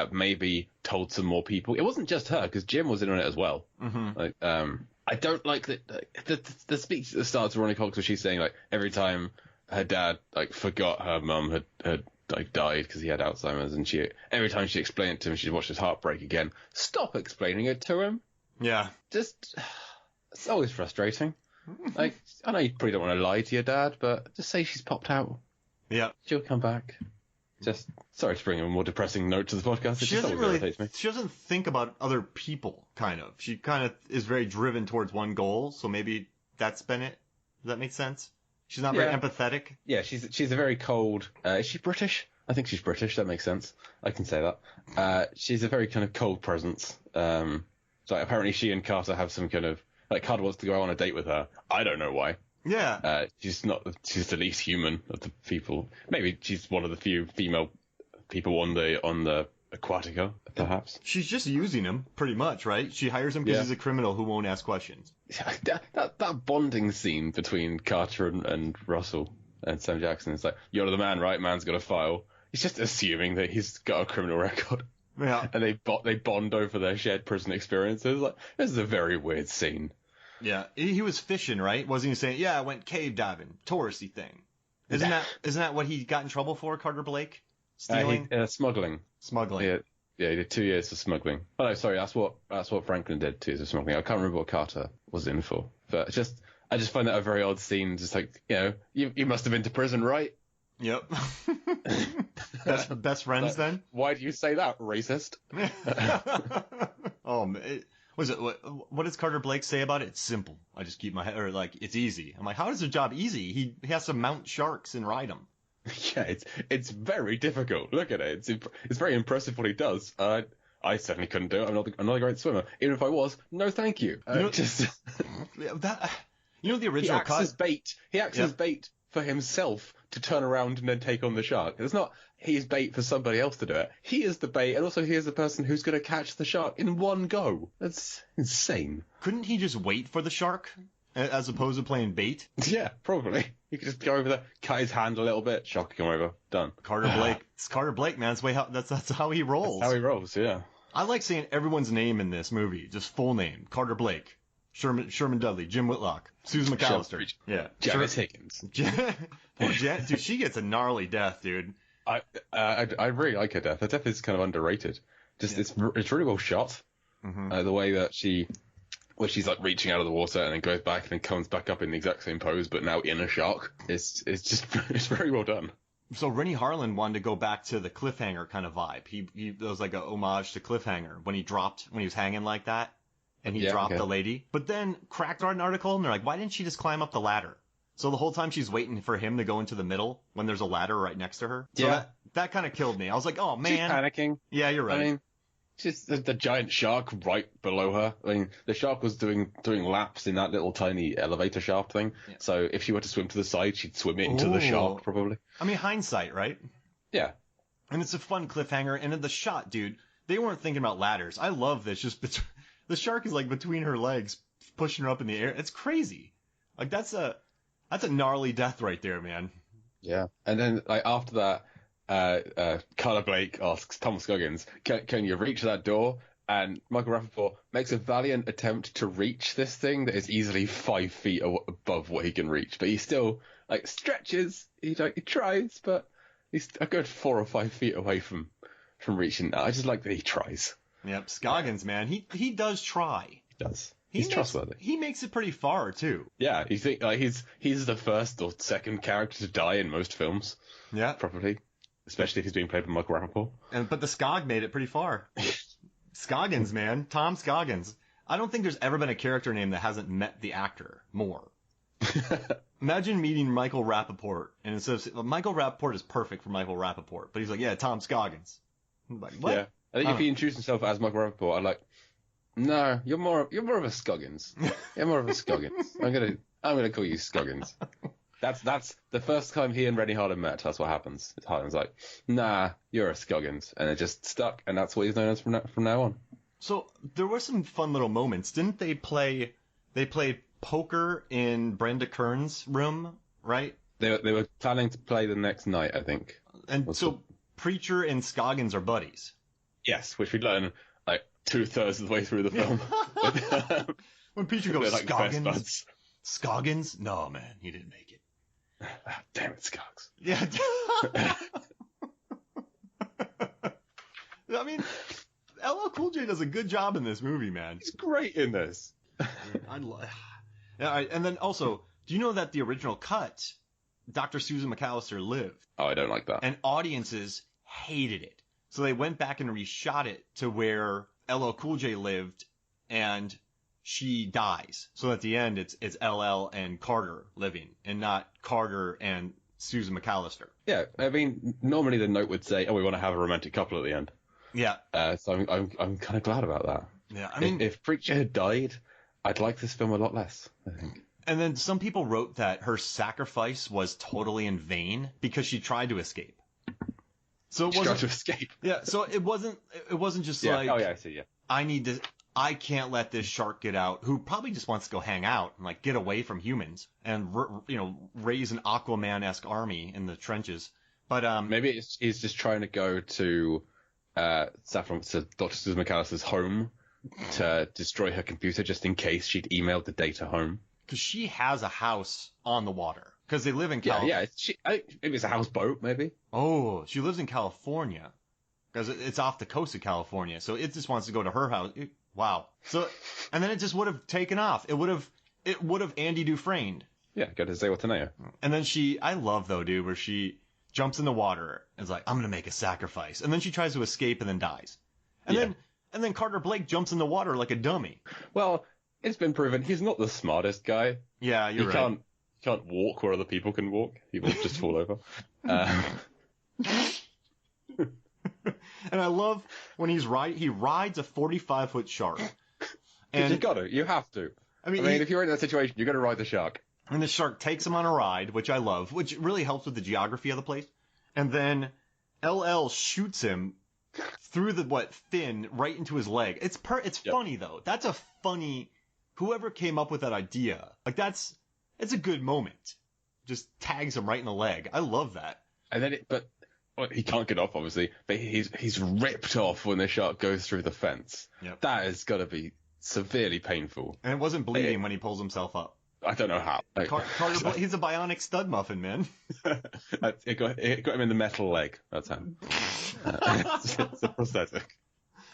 Maybe told some more people. It wasn't just her, because Jim was in on it as well. Mm-hmm. I don't like the speech that starts with Ronnie Cox where she's saying like every time her dad forgot her mum had died because he had Alzheimer's, and every time she explained it to him, she'd watch his heart break again. Stop explaining it to him. Yeah. It's always frustrating. I know you probably don't want to lie to your dad, but just say she's popped out. Yeah. She'll come back. Just sorry to bring a more depressing note to the podcast. She doesn't think about other people, kind of. She kind of is very driven towards one goal, so maybe that's been it. Does that make sense? She's not very empathetic. Yeah, she's a very cold. Is she British? I think she's British. That makes sense. I can say that. She's a very kind of cold presence. So apparently she and Carter have some kind of Carter wants to go on a date with her. I don't know why. Yeah. She's the least human of the people. Maybe she's one of the few female people on the Aquatica, perhaps. She's just using him, pretty much, right? She hires him because he's a criminal who won't ask questions. That bonding scene between Carter and Russell and Sam Jackson is like, you're the man, right? Man's got a file. He's just assuming that he's got a criminal record. Yeah. And they bond over their shared prison experiences. Like, this is a very weird scene. Yeah, he was fishing, right? Wasn't he saying, yeah, I went cave diving, touristy thing? Isn't that what he got in trouble for, Carter Blake? Stealing? Smuggling. Smuggling. Yeah, he did 2 years for smuggling. Oh no, sorry, that's what Franklin did, 2 years of smuggling. I can't remember what Carter was in for. But I just find that a very odd scene, just you must have been to prison, right? Yep. best friends then? Why do you say that, racist? Oh, man. What does Carter Blake say about it? It's simple. I just keep my head, or it's easy. I'm like, how is the job easy? He has to mount sharks and ride them. Yeah, it's very difficult. Look at it. It's very impressive what he does. I certainly couldn't do it. I'm not a great swimmer. Even if I was, no, thank you. The original cut. He acts as bait for himself to turn around and then take on the shark. It's not he's bait for somebody else to do it. He is the bait, and also he is the person who's going to catch the shark in one go. That's insane. Couldn't he just wait for the shark as opposed to playing bait? Yeah, probably. He could just go over there, cut his hand a little bit, shark come over, done. Carter Blake. It's Carter Blake, man. That's how he rolls. That's how he rolls, yeah. I like saying everyone's name in this movie, just full name. Carter Blake, Sherman Dudley, Jim Whitlock, Susan McAllister. Yeah. Janice Higgins. Dude, she gets a gnarly death, dude. I really like her death. Her death is kind of underrated. Just it's really well shot. The way that where she's like reaching out of the water and then goes back and then comes back up in the exact same pose, but now in a shark. It's it's very well done. So Renny Harlin wanted to go back to the cliffhanger kind of vibe. He it was like a homage to Cliffhanger when he was hanging like that and he dropped the lady. But then Cracked read an article and they're like, why didn't she just climb up the ladder? So the whole time she's waiting for him to go into the middle when there's a ladder right next to her. So that kind of killed me. I was like, oh man. She's panicking. Yeah, you're right. I mean, just the giant shark right below her. I mean, the shark was doing laps in that little tiny elevator shaft thing. Yeah. So if she were to swim to the side, she'd swim into the shark probably. I mean, hindsight, right? Yeah. And it's a fun cliffhanger. And in the shot, dude, they weren't thinking about ladders. I love this. Just the shark is like between her legs, pushing her up in the air. It's crazy. Like that's a gnarly death right there, man. Yeah. And then like after that. Carla Blake asks Tom Scoggins, can you reach that door? And Michael Rappaport makes a valiant attempt to reach this thing that is easily 5 feet above what he can reach, but he still like stretches. He tries, but he's a good 4 or 5 feet away from reaching that. I just like that he tries. Yep, Scoggins, man, he does try. He does. He's trustworthy. He makes it pretty far too. Yeah, you think like he's the first or second character to die in most films. Yeah, probably. Especially if he's being played by Michael Rappaport. But the Scog made it pretty far. Scoggins, man. Tom Scoggins. I don't think there's ever been a character name that hasn't met the actor more. Imagine meeting Michael Rappaport, and instead of Michael Rappaport is perfect for Michael Rappaport, but he's like, yeah, Tom Scoggins. I'm like, what? Yeah. I think if he introduced himself as Michael Rappaport, I'd like, no, you're more of a Scoggins. You're more of a Scoggins. I'm gonna call you Scoggins. That's the first time he and Renny Harlin met. That's what happens. Harlin's like, nah, you're a Scoggins. And it just stuck. And that's what he's known as from now on. So there were some fun little moments. Didn't they played poker in Brenda Kern's room, right? They were planning to play the next night, I think. And so Preacher and Scoggins are buddies. Yes, which we learn like 2/3 of the way through the film. When Preacher goes, like Scoggins? Scoggins? No, man, he didn't make it. Damn it, Scoggs. Yeah. I mean, LL Cool J does a good job in this movie, man. He's great in this. Yeah, and then also, do you know that the original cut, Dr. Susan McAllister lived? Oh, I don't like that. And audiences hated it. So they went back and reshot it to where LL Cool J lived and she dies. So at the end, it's LL and Carter living, and not Carter and Susan McAllister. Yeah, I mean, normally the note would say, "Oh, we want to have a romantic couple at the end." Yeah. So I'm kind of glad about that. Yeah, I mean, if Preacher had died, I'd like this film a lot less, I think. And then some people wrote that her sacrifice was totally in vain because she tried to escape. So it wasn't tried to escape. Yeah. So it wasn't just like, oh yeah, I see. Yeah. I can't let this shark get out, who probably just wants to go hang out and like get away from humans and raise an Aquaman-esque army in the trenches. But maybe he's just trying to go to to Dr. Susan McAllister's home to destroy her computer just in case she'd emailed the data home. Because she has a house on the water. Because they live in California. Yeah. Maybe it's a houseboat. Maybe. Oh, she lives in California. Because it's off the coast of California, so it just wants to go to her house. Wow. So, and then it just would have taken off. It would have Andy Dufresne. Yeah, go to Zihuatanejo. And then I love though, dude, where she jumps in the water and is like, I'm gonna make a sacrifice. And then she tries to escape and then dies. And then Carter Blake jumps in the water like a dummy. Well, it's been proven he's not the smartest guy. Yeah, you're right. He can't walk where other people can walk. He will just fall over. And I love when he rides a 45-foot shark. And you have to. I mean, if you're in that situation, you're going to ride the shark. And the shark takes him on a ride, which I love, which really helps with the geography of the place. And then LL shoots him through the fin right into his leg. It's funny though. That's a funny. Whoever came up with that idea, like it's a good moment. Just tags him right in the leg. I love that. And then he can't get off, obviously, but he's ripped off when the shark goes through the fence. Yep. That has got to be severely painful. And it wasn't bleeding when he pulls himself up. I don't know how. He's a bionic stud muffin, man. It got him in the metal leg. That's how. It's a prosthetic.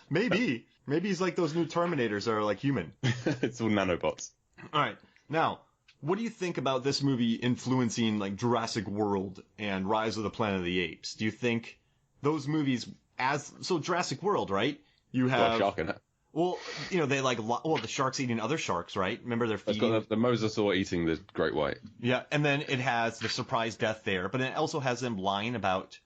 Maybe he's like those new Terminators that are like human. It's all nanobots. All right, now, what do you think about this movie influencing like Jurassic World and Rise of the Planet of the Apes? Do you think those movies, Jurassic World, right? You have shark in it. Well, they the sharks eating other sharks, right? Remember they're feeding. It's got the mosasaur eating the great white. Yeah, and then it has the surprise death there, but it also has them lying about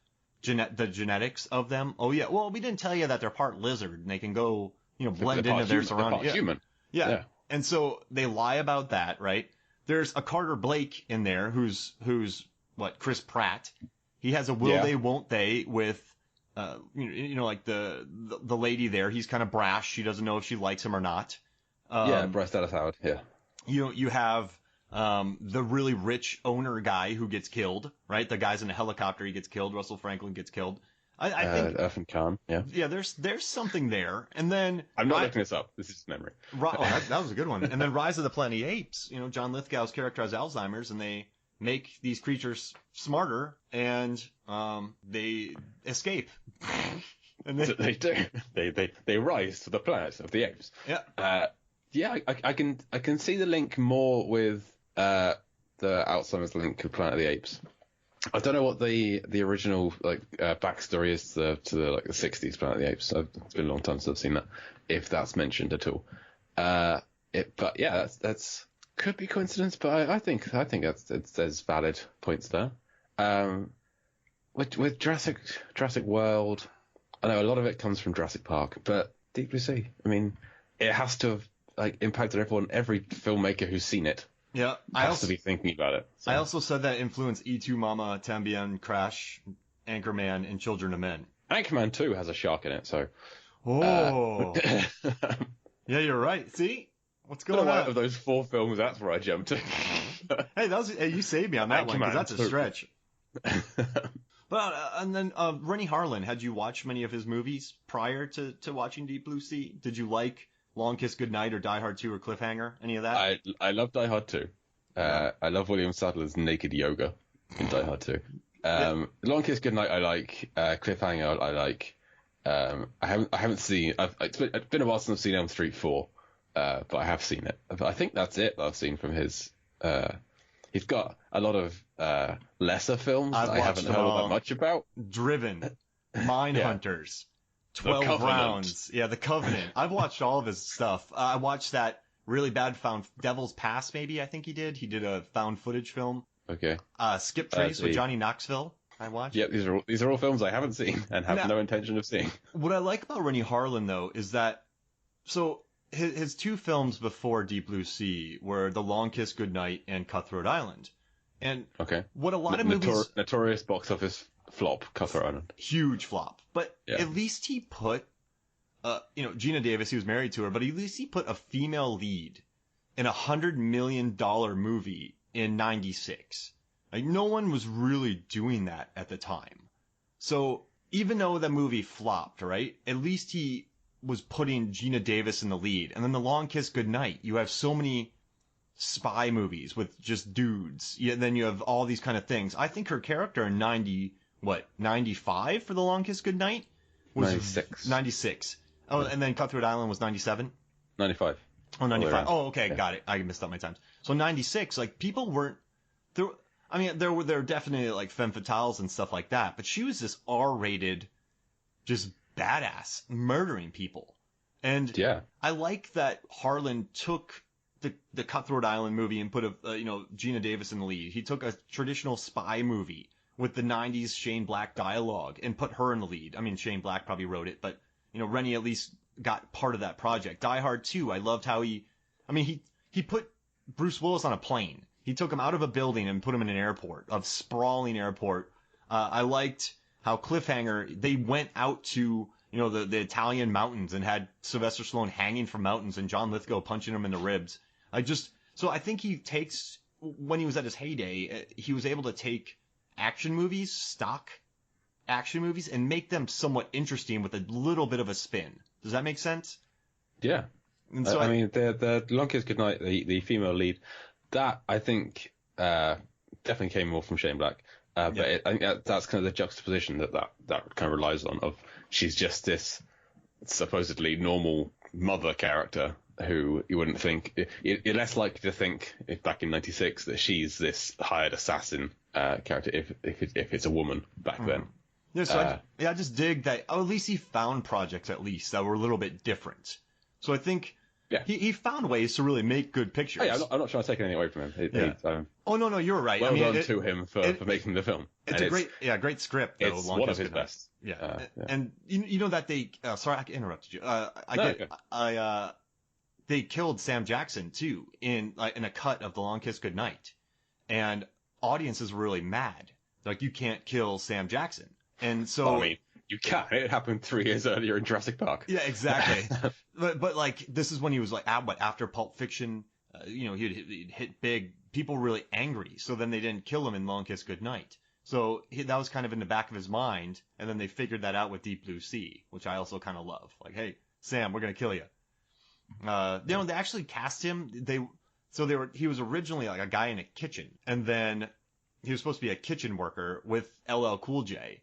the genetics of them. Oh yeah, well we didn't tell you that they're part lizard and they can go, blend into their surroundings. They're part human. Yeah. And so they lie about that, right? There's a Carter Blake in there who's Chris Pratt. He has a will they won't they with like the lady there. He's kind of brash. She doesn't know if she likes him or not. Bryce Dallas Howard. Yeah. You have the really rich owner guy who gets killed, right? The guy's in a helicopter. He gets killed. Russell Franklin gets killed. I think Irfan Khan. Yeah. Yeah. There's something there. And then I'm not looking this up. This is memory. That was a good one. And then Rise of the Planet of the Apes. John Lithgow's character has Alzheimer's, and they make these creatures smarter, and they escape. And they do. They rise to the planet of the apes. Yeah. I can see the link more with the Alzheimer's link of Planet of the Apes. I don't know what the original backstory is to the 60s Planet of the Apes. It's been a long time since I've seen that. If that's mentioned at all. But yeah, that's could be coincidence, but I think there's valid points there. With Jurassic World, I know a lot of it comes from Jurassic Park, but Deep Blue Sea, I mean, it has to have impacted every filmmaker who's seen it. Yeah, has to be thinking about it. So. I also said that influenced E2 Mama, Tambien, Crash, Anchorman, and Children of Men. Anchorman 2 has a shark in it, so. Oh. Yeah, you're right. See? What's going on? Out of those 4 films, that's where I jumped to. Hey, you saved me on that one, because that's a stretch. But and then Renny Harlin, had you watched many of his movies prior to watching Deep Blue Sea? Did you like Long Kiss Goodnight or Die Hard 2 or Cliffhanger? Any of that? I love Die Hard 2. I love William Sadler's naked yoga in Die Hard 2. Long Kiss Goodnight I like. Cliffhanger I like. I haven't seen. It's been a while since I've seen Elm Street 4, but I have seen it. But I think that's it that I've seen from his. He's got a lot of lesser films I haven't heard all that much about. Driven, Mindhunters, 12 Rounds. Yeah, The Covenant. I've watched all of his stuff. I watched that really bad Devil's Pass, maybe, I think he did. He did a found footage film. Okay. Skip Trace with Johnny Knoxville, I watched. Yeah, these are all films I haven't seen and have no intention of seeing. What I like about Renny Harlin, though, is that, his 2 films before Deep Blue Sea were The Long Kiss Goodnight and Cutthroat Island. And what a lot of movies... Notorious box office flop, Cutthroat Island. Huge flop. But at least he put, Gina Davis, he was married to her, but at least he put a female lead in a $100 million movie in 96. Like, no one was really doing that at the time. So even though the movie flopped, right, at least he was putting Gina Davis in the lead. And then The Long Kiss Goodnight, you have so many spy movies with just dudes. Then you have all these kind of things. I think her character in 95 for The Long Kiss Goodnight? Was 96. 96. Oh, and then Cutthroat Island was 97? 95. Oh, 95. Oh, okay, got it. I missed up my times. So 96, people weren't... There were definitely, femme fatales and stuff like that, but she was this R-rated, just badass, murdering people. And I like that Harlan took the Cutthroat Island movie and put Gina Davis in the lead. He took a traditional spy movie with the 90s Shane Black dialogue and put her in the lead. I mean, Shane Black probably wrote it, but, Renny at least got part of that project. Die Hard 2, I loved how he put Bruce Willis on a plane. He took him out of a building and put him in an airport, a sprawling airport. I liked how Cliffhanger, they went out to, the Italian mountains and had Sylvester Stallone hanging from mountains and John Lithgow punching him in the ribs. So I think he takes, when he was at his heyday, he was able to take action movies, stock action movies, and make them somewhat interesting with a little bit of a spin. Does that make sense? Yeah. And so the Long Kiss Goodnight, the female lead, That, I think, definitely came more from Shane Black. But I think that's kind of the juxtaposition that kind of relies on, of she's just this supposedly normal mother character who you wouldn't think, you're less likely to think, if back in 96, that she's this hired assassin character if it's a woman back then. Yeah, so I just dig that, at least he found projects that were a little bit different. So I think he found ways to really make good pictures. Hey, I'm not trying to take anything away from him. No, you're right. Well done to him for making the film. It's great script, though. It's one of his best. Yeah. And you know that they, sorry, I interrupted you. They killed Sam Jackson, too, in a cut of The Long Kiss Goodnight. And audiences were really mad. Like, you can't kill Sam Jackson. And so... I mean, you can. It happened 3 years earlier in Jurassic Park. Yeah, exactly. but like, this is when he was like, after Pulp Fiction, he'd hit big. People were really angry. So then they didn't kill him in Long Kiss Goodnight. So that was kind of in the back of his mind. And then they figured that out with Deep Blue Sea, which I also kind of love. Like, hey, Sam, we're going to kill you. They actually cast him. He was originally like a guy in a kitchen. And then he was supposed to be a kitchen worker with LL Cool J.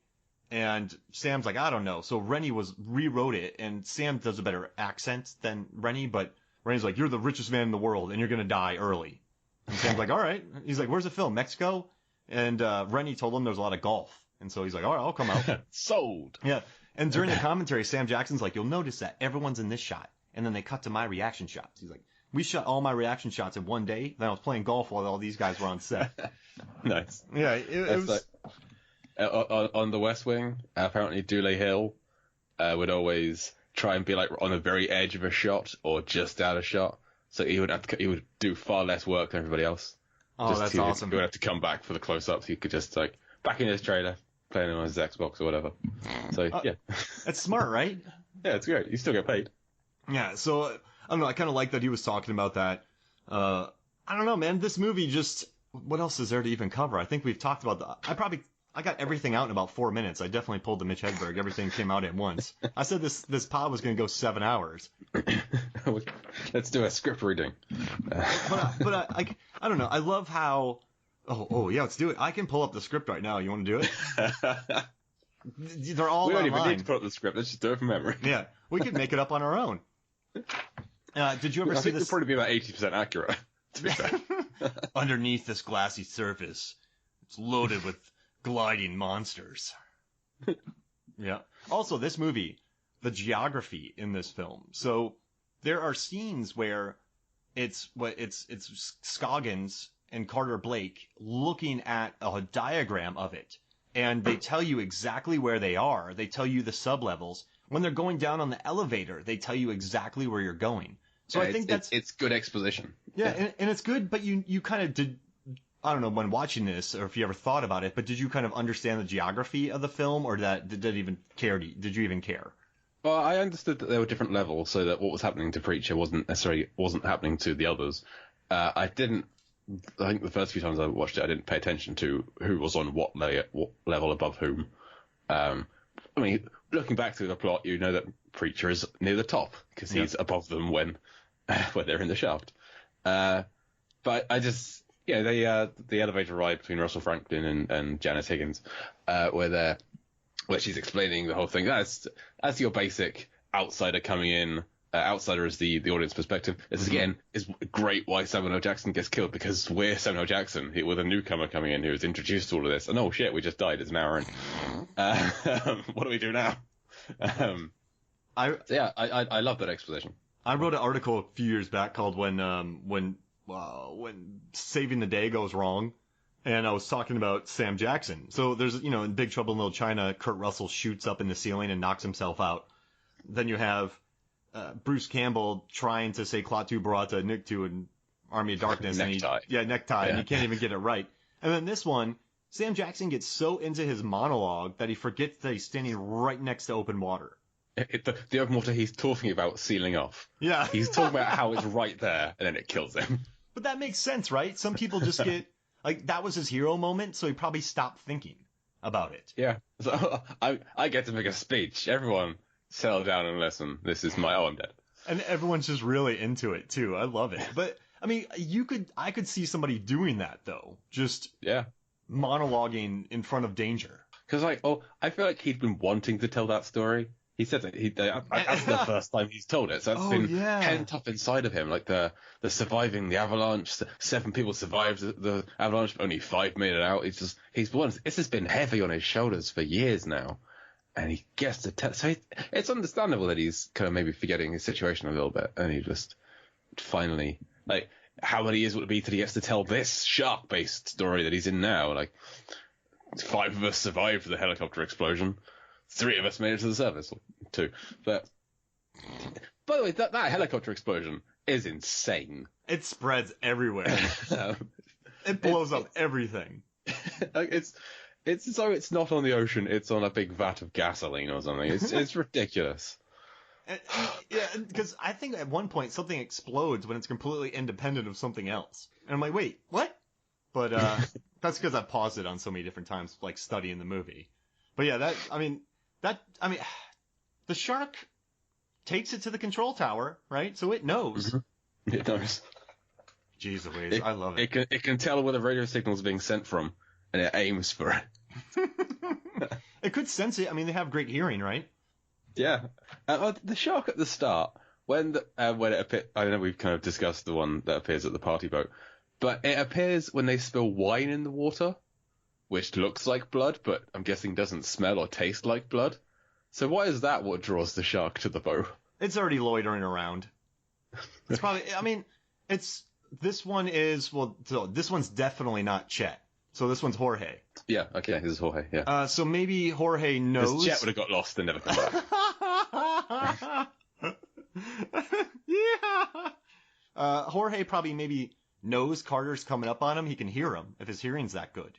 And Sam's like, I don't know. So Renny rewrote it, and Sam does a better accent than Renny, but Renny's like, you're the richest man in the world, and you're going to die early. And Sam's like, all right. He's like, where's the film? Mexico? And Renny told him there's a lot of golf. And so he's like, all right, I'll come out. Sold. Yeah. And during the commentary, Sam Jackson's like, you'll notice that everyone's in this shot. And then they cut to my reaction shots. He's like, we shot all my reaction shots in one day. Then I was playing golf while all these guys were on set. Nice. Yeah, it was... Like, on The West Wing, apparently Dooley Hill would always try and be like on the very edge of a shot or just out of shot. So he would do far less work than everybody else. Oh, that's awesome. He would have to come back for the close-ups. He could just like back in his trailer, playing on his Xbox or whatever. So yeah, that's smart, right? Yeah, it's great. You still get paid. Yeah. So I don't know. I kind of like that he was talking about that. I don't know, man. This movie just. What else is there to even cover? I think we've talked about that. I got everything out in about 4 minutes. I definitely pulled the Mitch Hedberg. Everything came out at once. I said this pod was going to go 7 hours. Let's do a script reading. But I don't know. I love how. Oh yeah, let's do it. I can pull up the script right now. You want to do it? They're all We don't online. even need to pull up the script. Let's just do it from memory. Yeah, we could make it up on our own. Did you ever see this? It'll probably be about 80% accurate. To be fair. Underneath this glassy surface, it's loaded with gliding monsters. Yeah. Also, this movie, the geography in this film. So there are scenes where it's Scoggins and Carter Blake looking at a diagram of it, and they tell you exactly where they are. They tell you the sublevels. When they're going down on the elevator, they tell you exactly where you're going. So yeah, I think it's good exposition. Yeah, and it's good, but you kind of did. I don't know when watching this, or if you ever thought about it, but did you kind of understand the geography of the film, or did you even care? Well, I understood that there were different levels, so that what was happening to Preacher wasn't happening to the others. I think the first few times I watched it, I didn't pay attention to who was on what level above whom. I mean, looking back through the plot, you know that Preacher is near the top because he's above them when they're in the shaft. But I just. Yeah, the elevator ride between Russell Franklin and Janice Higgins, where she's explaining the whole thing. That's your basic outsider coming in. Outsider is the audience perspective. This again is great why Samuel L. Jackson gets killed, because we're Samuel L. Jackson. With a newcomer coming in who's introduced to all of this. And oh shit, we just died. It's an hour in. What do we do now? I love that exposition. I wrote an article a few years back called when Saving the Day goes wrong, and I was talking about Sam Jackson. So there's, in Big Trouble in Little China, Kurt Russell shoots up in the ceiling and knocks himself out. Then you have Bruce Campbell trying to say Klaatu Barada Nikto in Army of Darkness. Necktie. And he can't even get it right. And then this one, Sam Jackson gets so into his monologue that he forgets that he's standing right next to open water. The open water he's talking about sealing off. Yeah. He's talking about how it's right there, and then it kills him. But that makes sense, right? Some people just get, that was his hero moment, so he probably stopped thinking about it. Yeah. So I get to make a speech. Everyone, settle down and listen. This is I'm dead. And everyone's just really into it, too. I love it. But, I mean, I could see somebody doing that though. Just Yeah. monologuing in front of danger. Because I feel like he'd been wanting to tell that story. He said that that's the first time he's told it, so it's been pent up inside of him. Like the surviving the avalanche, 7 people survived the avalanche, but only 5 made it out. This has been heavy on his shoulders for years now, and he gets to tell. So it's understandable that he's kind of maybe forgetting his situation a little bit, and he just finally, like, how many years would it be till he gets to tell this shark-based story that he's in now? Like, 5 of us survived the helicopter explosion. 3 of us made it to the surface. 2. But, by the way, that helicopter explosion is insane. It spreads everywhere. It blows up everything. It's not on the ocean, it's on a big vat of gasoline or something. It's ridiculous. Yeah, because I think at one point something explodes when it's completely independent of something else. And I'm like, wait, what? But that's because I paused it on so many different times, like studying the movie. But yeah, the shark takes it to the control tower, right? So it knows. Mm-hmm. It knows. Jeez Louise, I love it. It can tell where the radio signal is being sent from, and it aims for it. It could sense it. I mean, they have great hearing, right? Yeah. The shark at the start, when it appears, I know we've kind of discussed the one that appears at the party boat, but it appears when they spill wine in the water, which looks like blood, but I'm guessing doesn't smell or taste like blood. So why is that what draws the shark to the boat? It's already loitering around. It's probably, I mean, this one's definitely not Chet. So this one's Jorge. Yeah, okay, this is Jorge, yeah. So maybe Jorge knows. Because Chet would have got lost and never come back. Yeah. Jorge probably maybe knows Carter's coming up on him. He can hear him if his hearing's that good.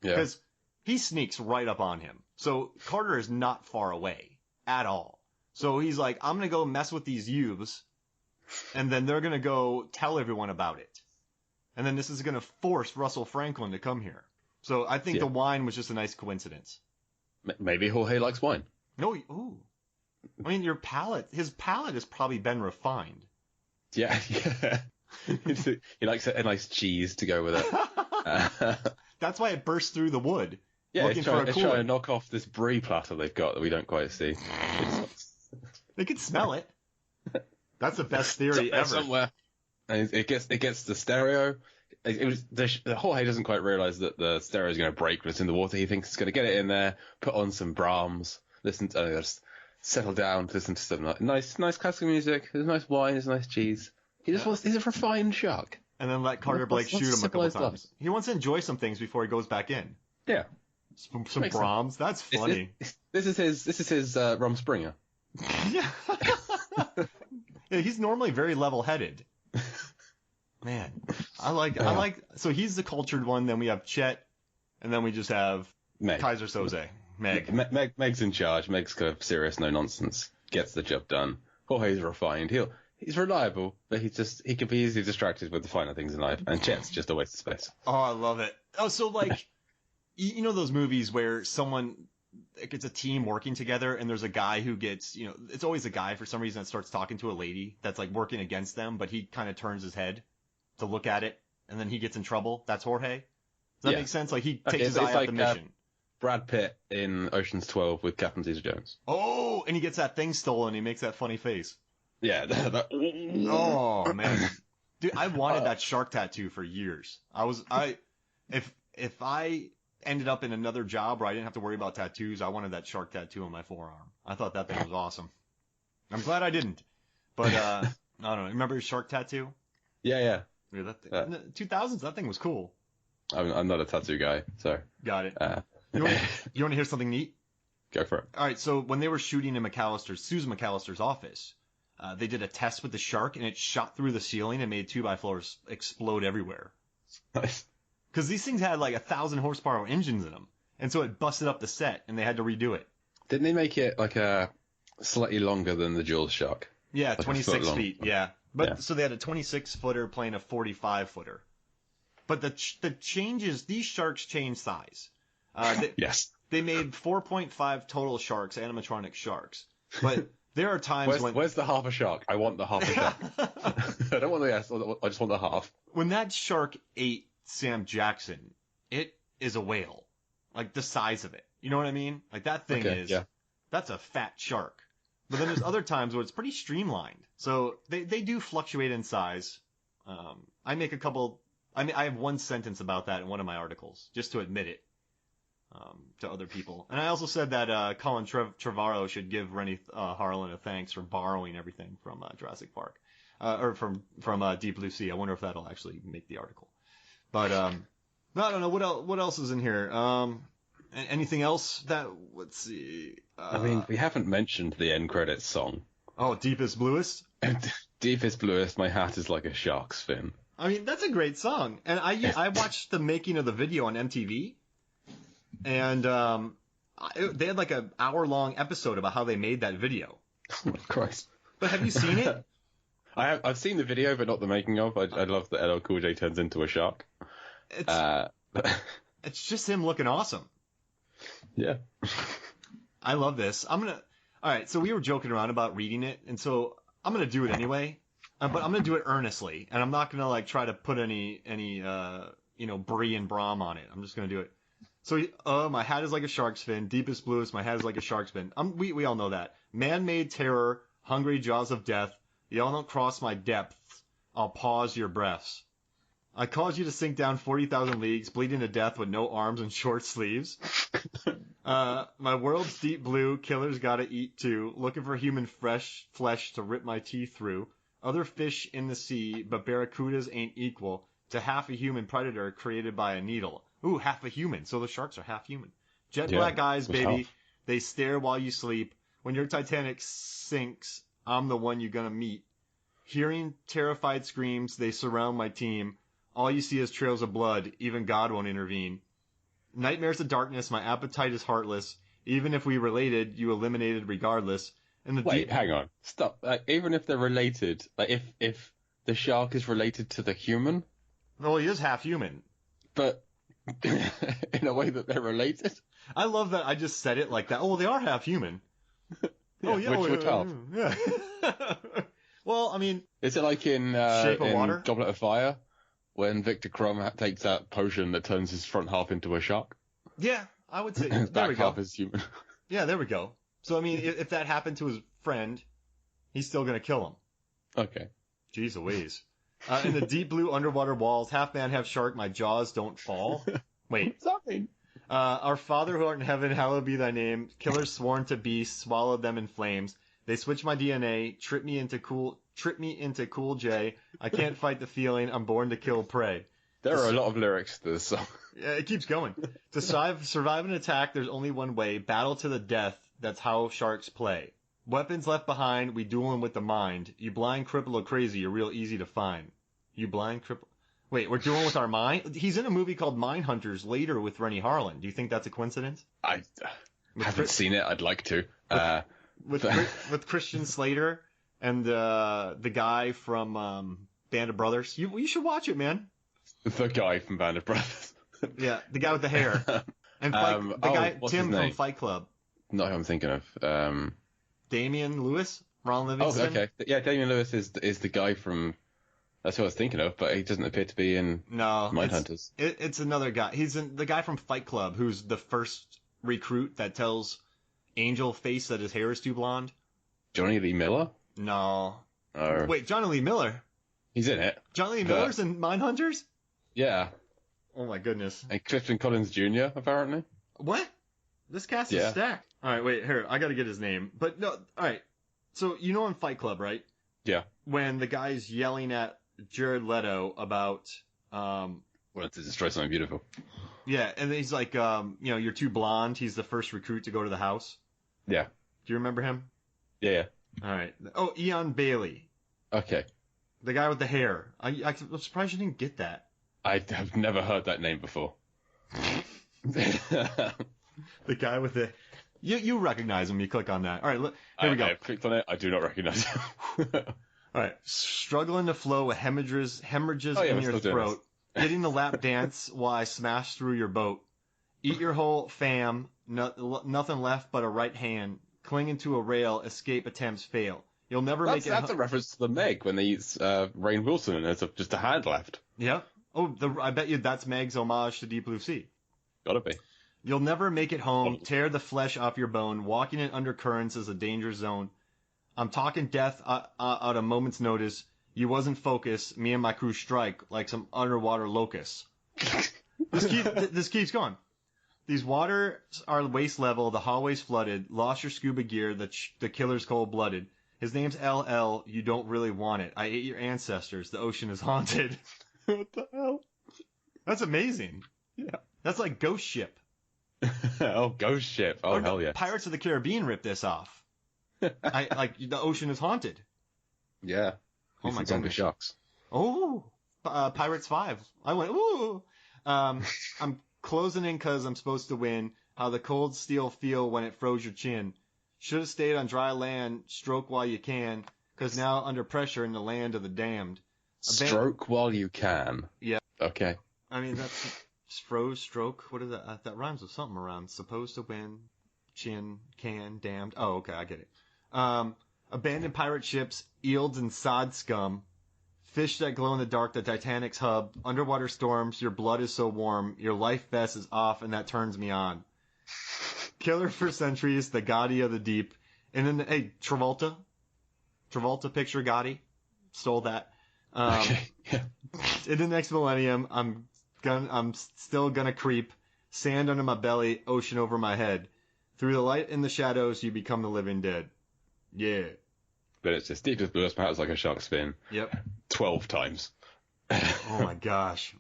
Yeah. Because he sneaks right up on him. So Carter is not far away at all. So he's like, I'm going to go mess with these youths, and then they're going to go tell everyone about it. And then this is going to force Russell Franklin to come here. So I think the wine was just a nice coincidence. Maybe Jorge likes wine. No, ooh. I mean, his palate has probably been refined. Yeah, yeah. He likes a nice cheese to go with it. That's why it burst through the wood. Yeah, it's trying to knock off this brie platter they've got that we don't quite see. They can smell it. That's the best theory ever. Somewhere. And it gets the stereo. Jorge doesn't quite realize that the stereo is going to break when it's in the water. He thinks it's going to get it in there, put on some Brahms, just settle down, listen to some nice classical music. There's nice wine, there's nice cheese. He's a refined shark. And then let Carter Blake shoot him a couple times. He wants to enjoy some things before he goes back in. Yeah. Some Brahms. That's funny. This is his Rum Springer. Yeah. Yeah, he's normally very level-headed. Man, so he's the cultured one, then we have Chet, and then we just have Meg. Kaiser Soze. Meg's in charge. Meg's kind of serious, no nonsense. Gets the job done. Jorge's refined. He's reliable, but he can be easily distracted with the finer things in life, and Chet's just a waste of space. Oh, I love it. Oh, so like, you know those movies where it's a team working together, and there's a guy who gets, it's always a guy for some reason that starts talking to a lady that's like working against them, but he kind of turns his head to look at it, and then he gets in trouble. That's Jorge. Does that make sense? Like he takes his eye off the mission. Brad Pitt in Ocean's 12 with Captain Caesar Jones. Oh, and he gets that thing stolen, and he makes that funny face. Yeah. Oh man, dude, I wanted that shark tattoo for years. If I ended up in another job where I didn't have to worry about tattoos, I wanted that shark tattoo on my forearm. I thought that thing was awesome. I'm glad I didn't. But I don't know. Remember his shark tattoo? Yeah. Yeah, that thing. In the 2000s, that thing was cool. I'm not a tattoo guy, so. Got it. You want to hear something neat? Go for it. All right. So when they were shooting in Susan McAllister's office, they did a test with the shark, and it shot through the ceiling and made 2x4s explode everywhere. Nice. Because these things had like 1,000 horsepower engines in them, and so it busted up the set, and they had to redo it. Didn't they make it like slightly longer than the Jaws shark? Yeah, like 26 feet. Yeah, but so they had a 26-footer playing a 45-footer. But the changes, these sharks change size. Yes. They made 4.5 total sharks, animatronic sharks, but There are times Where's the half a shark? I want the half a shark. I don't want the S. I just want the half. When that shark ate Sam Jackson, it is a whale, like the size of it. You know what I mean? Like that thing that's a fat shark. But then there's other times where it's pretty streamlined. So they do fluctuate in size. I have one sentence about that in one of my articles, just to admit it to other people. And I also said that Colin Trevorrow should give Renny Harlin a thanks for borrowing everything from Jurassic Park, or from Deep Blue Sea. I wonder if that'll actually make the article. But I don't know what else is in here. Anything else let's see. I mean, we haven't mentioned the end credits song. Oh, Deepest Bluest? Deepest Bluest, my hat is like a shark's fin. I mean, that's a great song. And I watched the making of the video on MTV. And they had like an hour-long episode about how they made that video. Oh my Christ. But have you seen it? I've seen the video, but not the making of. I love that LL Cool J turns into a shark. It's just him looking awesome. Yeah. I love this. All right, so we were joking around about reading it, and so I'm going to do it anyway, but I'm going to do it earnestly, and I'm not going to like try to put any brie and brom on it. I'm just going to do it. So, my hat is like a shark's fin. Deepest bluest, my hat is like a shark's fin. We all know that. Man-made terror, hungry jaws of death. Y'all don't cross my depths. I'll pause your breaths. I caused you to sink down 40,000 leagues, bleeding to death with no arms and short sleeves. My world's deep blue, killers gotta eat too, looking for human fresh flesh to rip my teeth through. Other fish in the sea, but barracudas ain't equal to half a human predator created by a needle. Ooh, half a human, so the sharks are half human. Jet black eyes, baby, they stare while you sleep. When your Titanic sinks, I'm the one you're gonna meet. Hearing terrified screams, they surround my team. All you see is trails of blood, even God won't intervene. Nightmares of darkness, my appetite is heartless. Even if we related, you eliminated regardless. Wait, hang on. Stop. Like, even if they're related, like if the shark is related to the human? Well, he is half human. But in a way that they're related? I love that I just said it like that. Oh, they are half human. Which half? Yeah. Well, I mean... Is it like in Water? Goblet of Fire? When Victor Crumb takes that potion that turns his front half into a shark? Yeah, I would say. His back half is human. Yeah, there we go. So, I mean, if that happened to his friend, he's still going to kill him. Okay. Jeez Louise. In the deep blue underwater walls, half man, half shark, my jaws don't fall. Wait. Sorry. Our Father who art in heaven, hallowed be thy name. Killers sworn to beasts, swallowed them in flames. They switch my DNA, trip me into Cool J. I can't fight the feeling. I'm born to kill prey. There are a lot of lyrics to this song. Yeah, it keeps going. To survive an attack, there's only one way. Battle to the death. That's how sharks play. Weapons left behind. We duel 'em with the mind. You blind cripple or crazy. You're real easy to find. You blind cripple. Wait, we're dueling with our mind? He's in a movie called Mindhunters later with Renny Harlin. Do you think that's a coincidence? I haven't seen it. I'd like to. With Christian Slater and the guy from Band of Brothers. You should watch it, man. The guy from Band of Brothers. Yeah, the guy with the hair. And the guy Tim from Fight Club. Not who I'm thinking of. Damian Lewis? Ron Livingston? Oh, okay. Yeah, Damian Lewis is the guy from... That's who I was thinking of, but he doesn't appear to be in Mindhunters. It's another guy. He's the guy from Fight Club who's the first recruit that tells Angel Face that his hair is too blonde. Johnny Lee Miller? No. Oh. Wait, Johnny Lee Miller? He's in it. Johnny Lee Miller's in Mindhunters? Yeah. Oh my goodness. And Clifton Collins Jr., apparently. What? This cast is stacked. Alright, wait, here, I gotta get his name. But no, alright. So, you know in Fight Club, right? Yeah. When the guy's yelling at Jared Leto about... wanted to destroy something beautiful. Yeah, and he's like, you're too blonde. He's the first recruit to go to the house. Yeah. Do you remember him? Yeah. Alright. Oh, Eon Bailey. Okay. The guy with the hair. I'm surprised you didn't get that. I have never heard that name before. The guy with the... You recognize him. You click on that. All right, look, here we go. I clicked on it. I do not recognize him. All right. Struggling to flow with hemorrhages in your throat. Getting the lap dance while I smash through your boat. Eat your whole fam. Nothing left but a right hand. clinging to a rail, escape attempts fail. You'll never make it. That's a reference to the Meg when they use Rainn Wilson and there's just a hand left. Yeah. Oh, I bet you that's Meg's homage to Deep Blue Sea. Gotta be. You'll never make it home. Tear the flesh off your bone. Walking in undercurrents is a danger zone. I'm talking death at a moment's notice. You wasn't focused. Me and my crew strike like some underwater locusts. This keeps going. These waters are waist level. The hallway's flooded. Lost your scuba gear. The killer's cold-blooded. His name's LL. You don't really want it. I ate your ancestors. The ocean is haunted. What the hell? That's amazing. Yeah. That's like Ghost Ship. Oh, Ghost Ship. Oh, hell yeah. Pirates of the Caribbean ripped this off. Like the ocean is haunted. Yeah. Oh my goodness. Sharks. Oh, Pirates 5. I went, ooh. I'm closing in because I'm supposed to win. How the cold steel feel when it froze your chin. Should have stayed on dry land. Stroke while you can. Because now under pressure in the land of the damned. Stroke while you can. Yeah. Okay. I mean, that's froze, stroke. What is that? That rhymes with something around. Supposed to win. Chin, can, damned. Oh, okay, I get it. Abandoned pirate ships, eels and sod scum, fish that glow in the dark, the Titanic's hub, underwater storms, your blood is so warm, your life vest is off and that turns me on. Killer for centuries, the Gotti of the deep, and then, hey, Travolta picture Gotti, stole that. Okay. Yeah. In the next millennium, I'm still gonna creep, sand under my belly, ocean over my head. Through the light and the shadows, you become the living dead. Yeah. But it's just deep as blue, perhaps like a shark's fin. Yep. 12 times. Oh my gosh.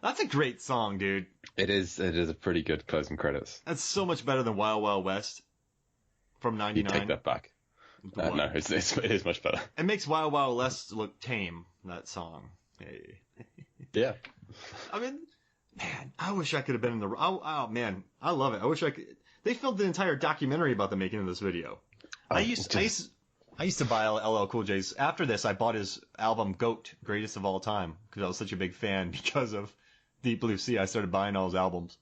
That's a great song, dude. It is a pretty good closing credits. That's so much better than Wild Wild West from '99. You take that back. No, it is much better. It makes Wild Wild West look tame, that song. Hey. Yeah. I mean, man, I wish I could have been in the... Oh, man, I love it. I wish I could... They filmed an entire documentary about the making of this video. I used to buy LL Cool J's. After this, I bought his album GOAT, Greatest of All Time, because I was such a big fan because of Deep Blue Sea. I started buying all his albums.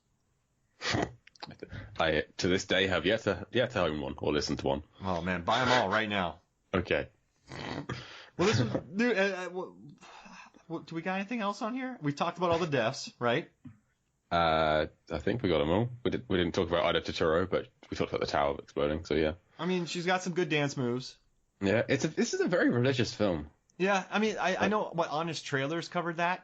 I, to this day, have yet to own one or listen to one. Oh, man, buy them all right now. Okay. Well, this was... Dude, do we got anything else on here? We talked about all the deaths, right? I think we got them all. We didn't talk about Ida Totoro, but we talked about the tower exploding, so yeah. I mean, she's got some good dance moves. Yeah, this is a very religious film. Yeah, I mean, I know what Honest Trailers covered that.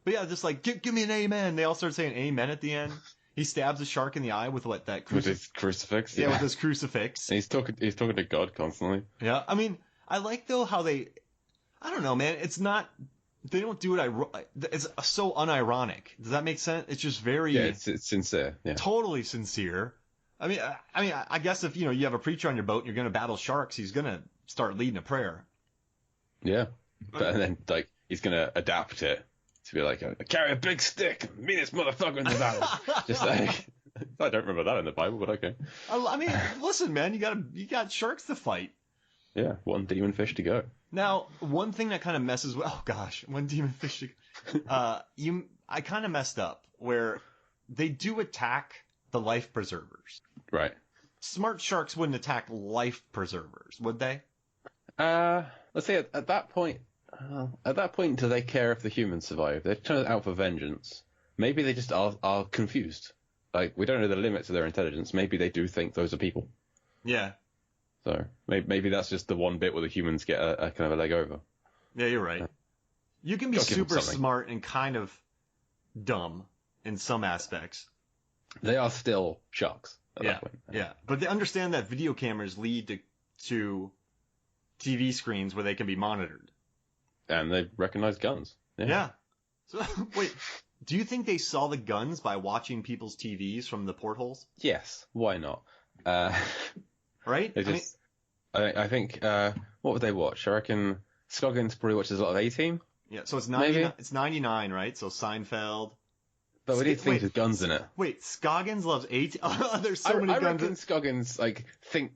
But yeah, just like, give me an amen. They all start saying amen at the end. He stabs a shark in the eye with what, that with his crucifix? Yeah, with his crucifix. And he's talking to God constantly. Yeah, I mean, I like, though, how I don't know, man, it's not... They don't do it. It's so unironic. Does that make sense? It's just very. Yeah, it's sincere. Yeah. Totally sincere. I mean, I guess if you have a preacher on your boat and you're going to battle sharks, he's going to start leading a prayer. Yeah, but then like he's going to adapt it to be like, carry a big stick, meanest motherfucker in the battle. Just like I don't remember that in the Bible, but okay. I mean, listen, man, you got sharks to fight. Yeah, one demon fish to go. Now, one thing that kind of messes with... Oh, gosh. One demon fish... I kind of messed up where they do attack the life preservers. Right. Smart sharks wouldn't attack life preservers, would they? Let's say at that point... do they care if the humans survive? They're trying out for vengeance. Maybe they just are confused. Like, we don't know the limits of their intelligence. Maybe they do think those are people. Yeah. So maybe that's just the one bit where the humans get a kind of a leg over. Yeah, you're right. You can be super smart and kind of dumb in some aspects. They are still sharks at that point. Yeah, but they understand that video cameras lead to TV screens where they can be monitored. And they recognize guns. Yeah. So, wait, do you think they saw the guns by watching people's TVs from the portholes? Yes, why not? Right? I think, what would they watch? I reckon Scoggins probably watches a lot of A-Team. Yeah, so it's 99, it's 99, right? So Seinfeld. But we need things with guns in it. Wait, Scoggins loves A-Team? Oh, there's so many guns. I reckon Scoggins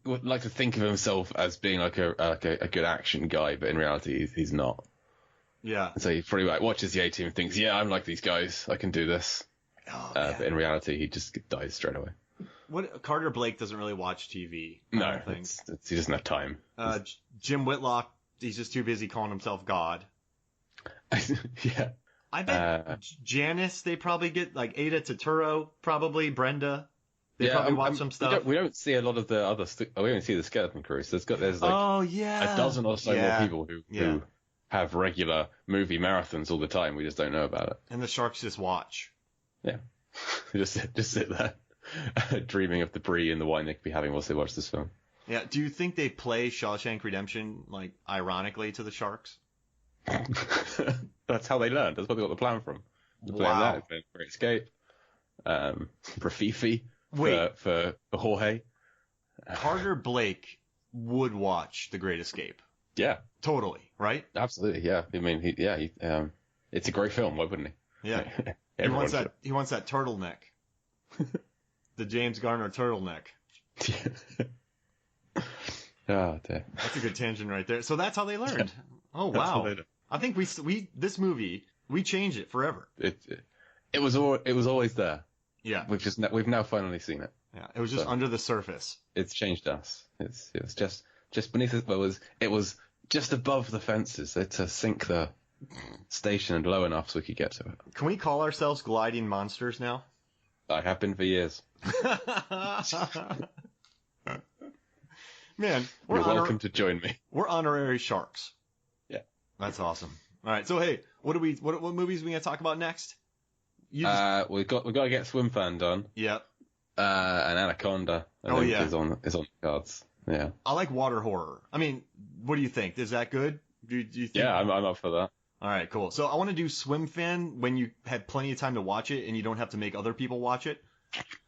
would like to think of himself as being like a good action guy, but in reality he's not. Yeah. And so he probably watches the A-Team and thinks, yeah, I'm like these guys, I can do this. Oh, but in reality he just dies straight away. What Carter Blake doesn't really watch TV. I No, don't think. he doesn't have time. Jim Whitlock, he's just too busy calling himself God. Yeah. I bet Janice, they probably get like Ada Turturro, probably Brenda. They probably watch some stuff. We don't see a lot of the other. We don't see the Skeleton Crew. So there's like a a dozen or so more people who have regular movie marathons all the time. We just don't know about it. And the Sharks just watch. Yeah, just sit there, dreaming of the brie and the wine they could be having whilst they watch this film. Yeah. Do you think they play Shawshank Redemption like ironically to the Sharks? That's how they learned. That's what they got the plan from. They're playing that. They're playing Great Escape, for Fifi, for Jorge. Carter Blake would watch The Great Escape. Yeah, totally. Right? Absolutely. Yeah. I mean, it's a great film. Why wouldn't he? Yeah. He wants that turtleneck. The James Garner turtleneck. Oh, dear. That's a good tangent right there. So that's how they learned. Oh wow. I think this movie we changed it forever. It was always there. Yeah. We've now finally seen it. Yeah. It was just under the surface. It's changed us. It was just beneath it. It was just above the fences to sink the station low enough so we could get to it. Can we call ourselves gliding monsters now? I have been for years. Man, you're welcome to join me. We're honorary sharks. Yeah, that's awesome. All right, so hey, what movies are we gonna talk about next? We've got to get Swim Fan done. Yep. And Anaconda. I think is on the cards. Yeah. I like water horror. I mean, what do you think? Is that good? Do you think? Yeah, I'm up for that. All right, cool. So I want to do Swim Fan when you had plenty of time to watch it and you don't have to make other people watch it.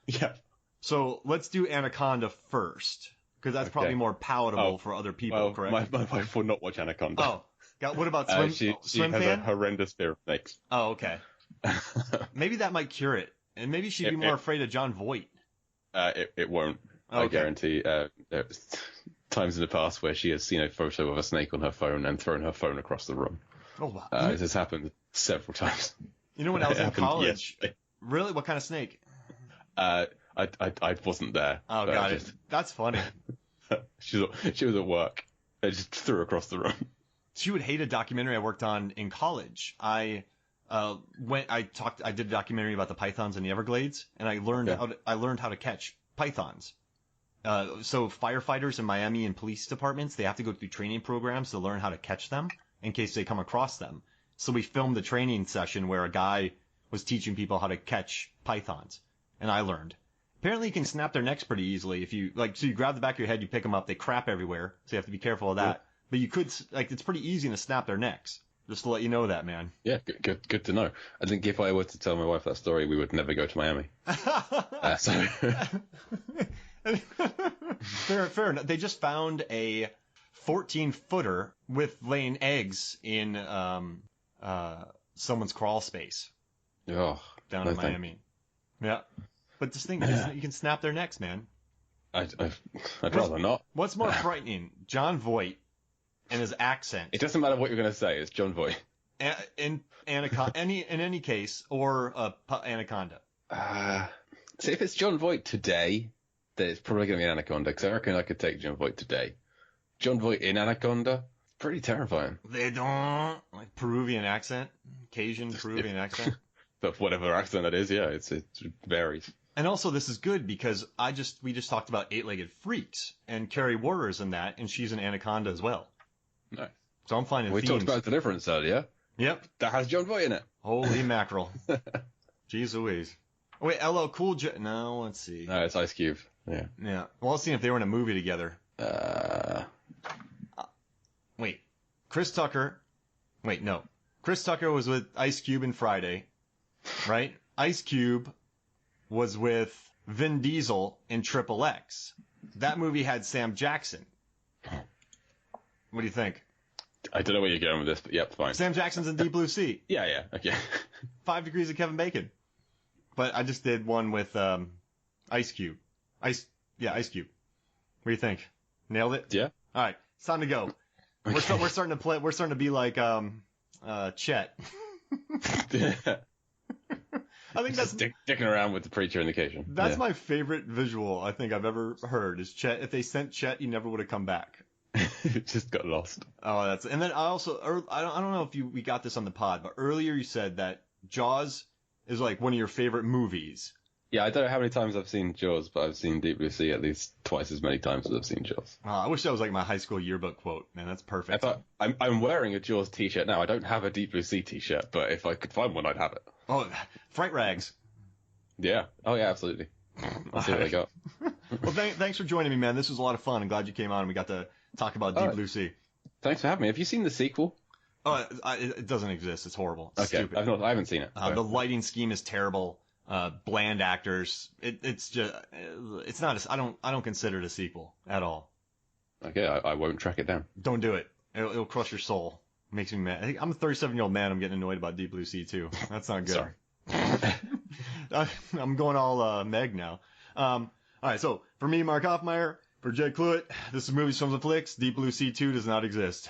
Yeah. So let's do Anaconda first. Because that's probably more palatable for other people, correct? My wife will not watch Anaconda. Oh, what about Swim She Swim has Fan? a horrendous fear of snakes. Oh, okay. Maybe that might cure it, and maybe she'd be more afraid of John Voight. It won't. Okay. I guarantee. There's times in the past where she has seen a photo of a snake on her phone and thrown her phone across the room. Oh wow! This has happened several times. You know, when I was in college. Yesterday. Really? What kind of snake? I wasn't there. Oh, got it. That's funny. She was at work. I just threw her across the room. She would hate a documentary I worked on in college. I did a documentary about the pythons in the Everglades, and I learned how to catch pythons. So firefighters in Miami and police departments, they have to go through training programs to learn how to catch them in case they come across them. So we filmed the training session where a guy was teaching people how to catch pythons, and I learned. Apparently you can snap their necks pretty easily if you, so you grab the back of your head, you pick them up, they crap everywhere, so you have to be careful of that. Yeah. But you could, it's pretty easy to snap their necks. Just to let you know that, man. Yeah, good to know. I think if I were to tell my wife that story, we would never go to Miami. Fair enough. They just found a 14-footer with laying eggs in someone's crawl space. Oh, down in Miami. Yeah. But this thing, you can snap their necks, man. I'd rather not. What's more frightening, John Voight and his accent? It doesn't matter what you're going to say. It's John Voight. In Anaconda, in any case, or Anaconda. So if it's John Voight today, then it's probably going to be Anaconda, because I reckon I could take John Voight today. John Voight in Anaconda, pretty terrifying. They don't like Peruvian accent, Cajun Peruvian accent. But whatever accent that is, yeah, it varies. And also, this is good because we just talked about Eight-Legged Freaks, and Carrie Warner's in that, and she's an Anaconda as well. Nice. So I'm finding We talked about Deliverance earlier. Yep. That has John Voight in it. Holy mackerel. Jeez Louise. Oh, wait, LL Cool J. No, let's see. No, it's Ice Cube. Yeah. Yeah. Well, let's see if they were in a movie together. Wait. Chris Tucker. Wait, no. Chris Tucker was with Ice Cube in Friday, right? Ice Cube was with Vin Diesel in Triple X. That movie had Sam Jackson. What do you think? I don't know where you're going with this, but yep, fine. Sam Jackson's in Deep Blue Sea. Yeah, okay. 5 Degrees of Kevin Bacon. But I just did one with Ice Cube. Ice Cube. What do you think? Nailed it? Yeah. All right, it's time to go. We're starting to play. We're starting to be like Chet. I think that's dicking around with the preacher in occasion. That's my favorite visual I think I've ever heard. Is Chet? If they sent Chet, he never would have come back. Just got lost. Oh, and then I don't know if we got this on the pod, but earlier you said that Jaws is like one of your favorite movies. Yeah, I don't know how many times I've seen Jaws, but I've seen Deep Blue Sea at least twice as many times as I've seen Jaws. I wish that was like my high school yearbook quote. Man, that's perfect. I'm wearing a Jaws t-shirt now. I don't have a Deep Blue Sea t-shirt, but if I could find one, I'd have it. Oh, fright rags. Yeah. Oh, yeah, absolutely. I'll see what I got. Well, thanks for joining me, man. This was a lot of fun. I'm glad you came on and we got to talk about Deep Blue Sea. Thanks for having me. Have you seen the sequel? Oh, it doesn't exist. It's horrible. It's okay, stupid. I haven't seen it. The lighting scheme is terrible. Bland actors. It's just. It's not. I don't consider it a sequel at all. Okay, I won't track it down. Don't do it. It'll crush your soul. Makes me mad. I'm a 37-year-old man. I'm getting annoyed about Deep Blue Sea too. That's not good. Sorry. I'm going all Meg now. All right. So for me, Mark Hoffmeyer, for Jed Cluett, this is Movies, Films, and Flicks. Deep Blue Sea 2 does not exist.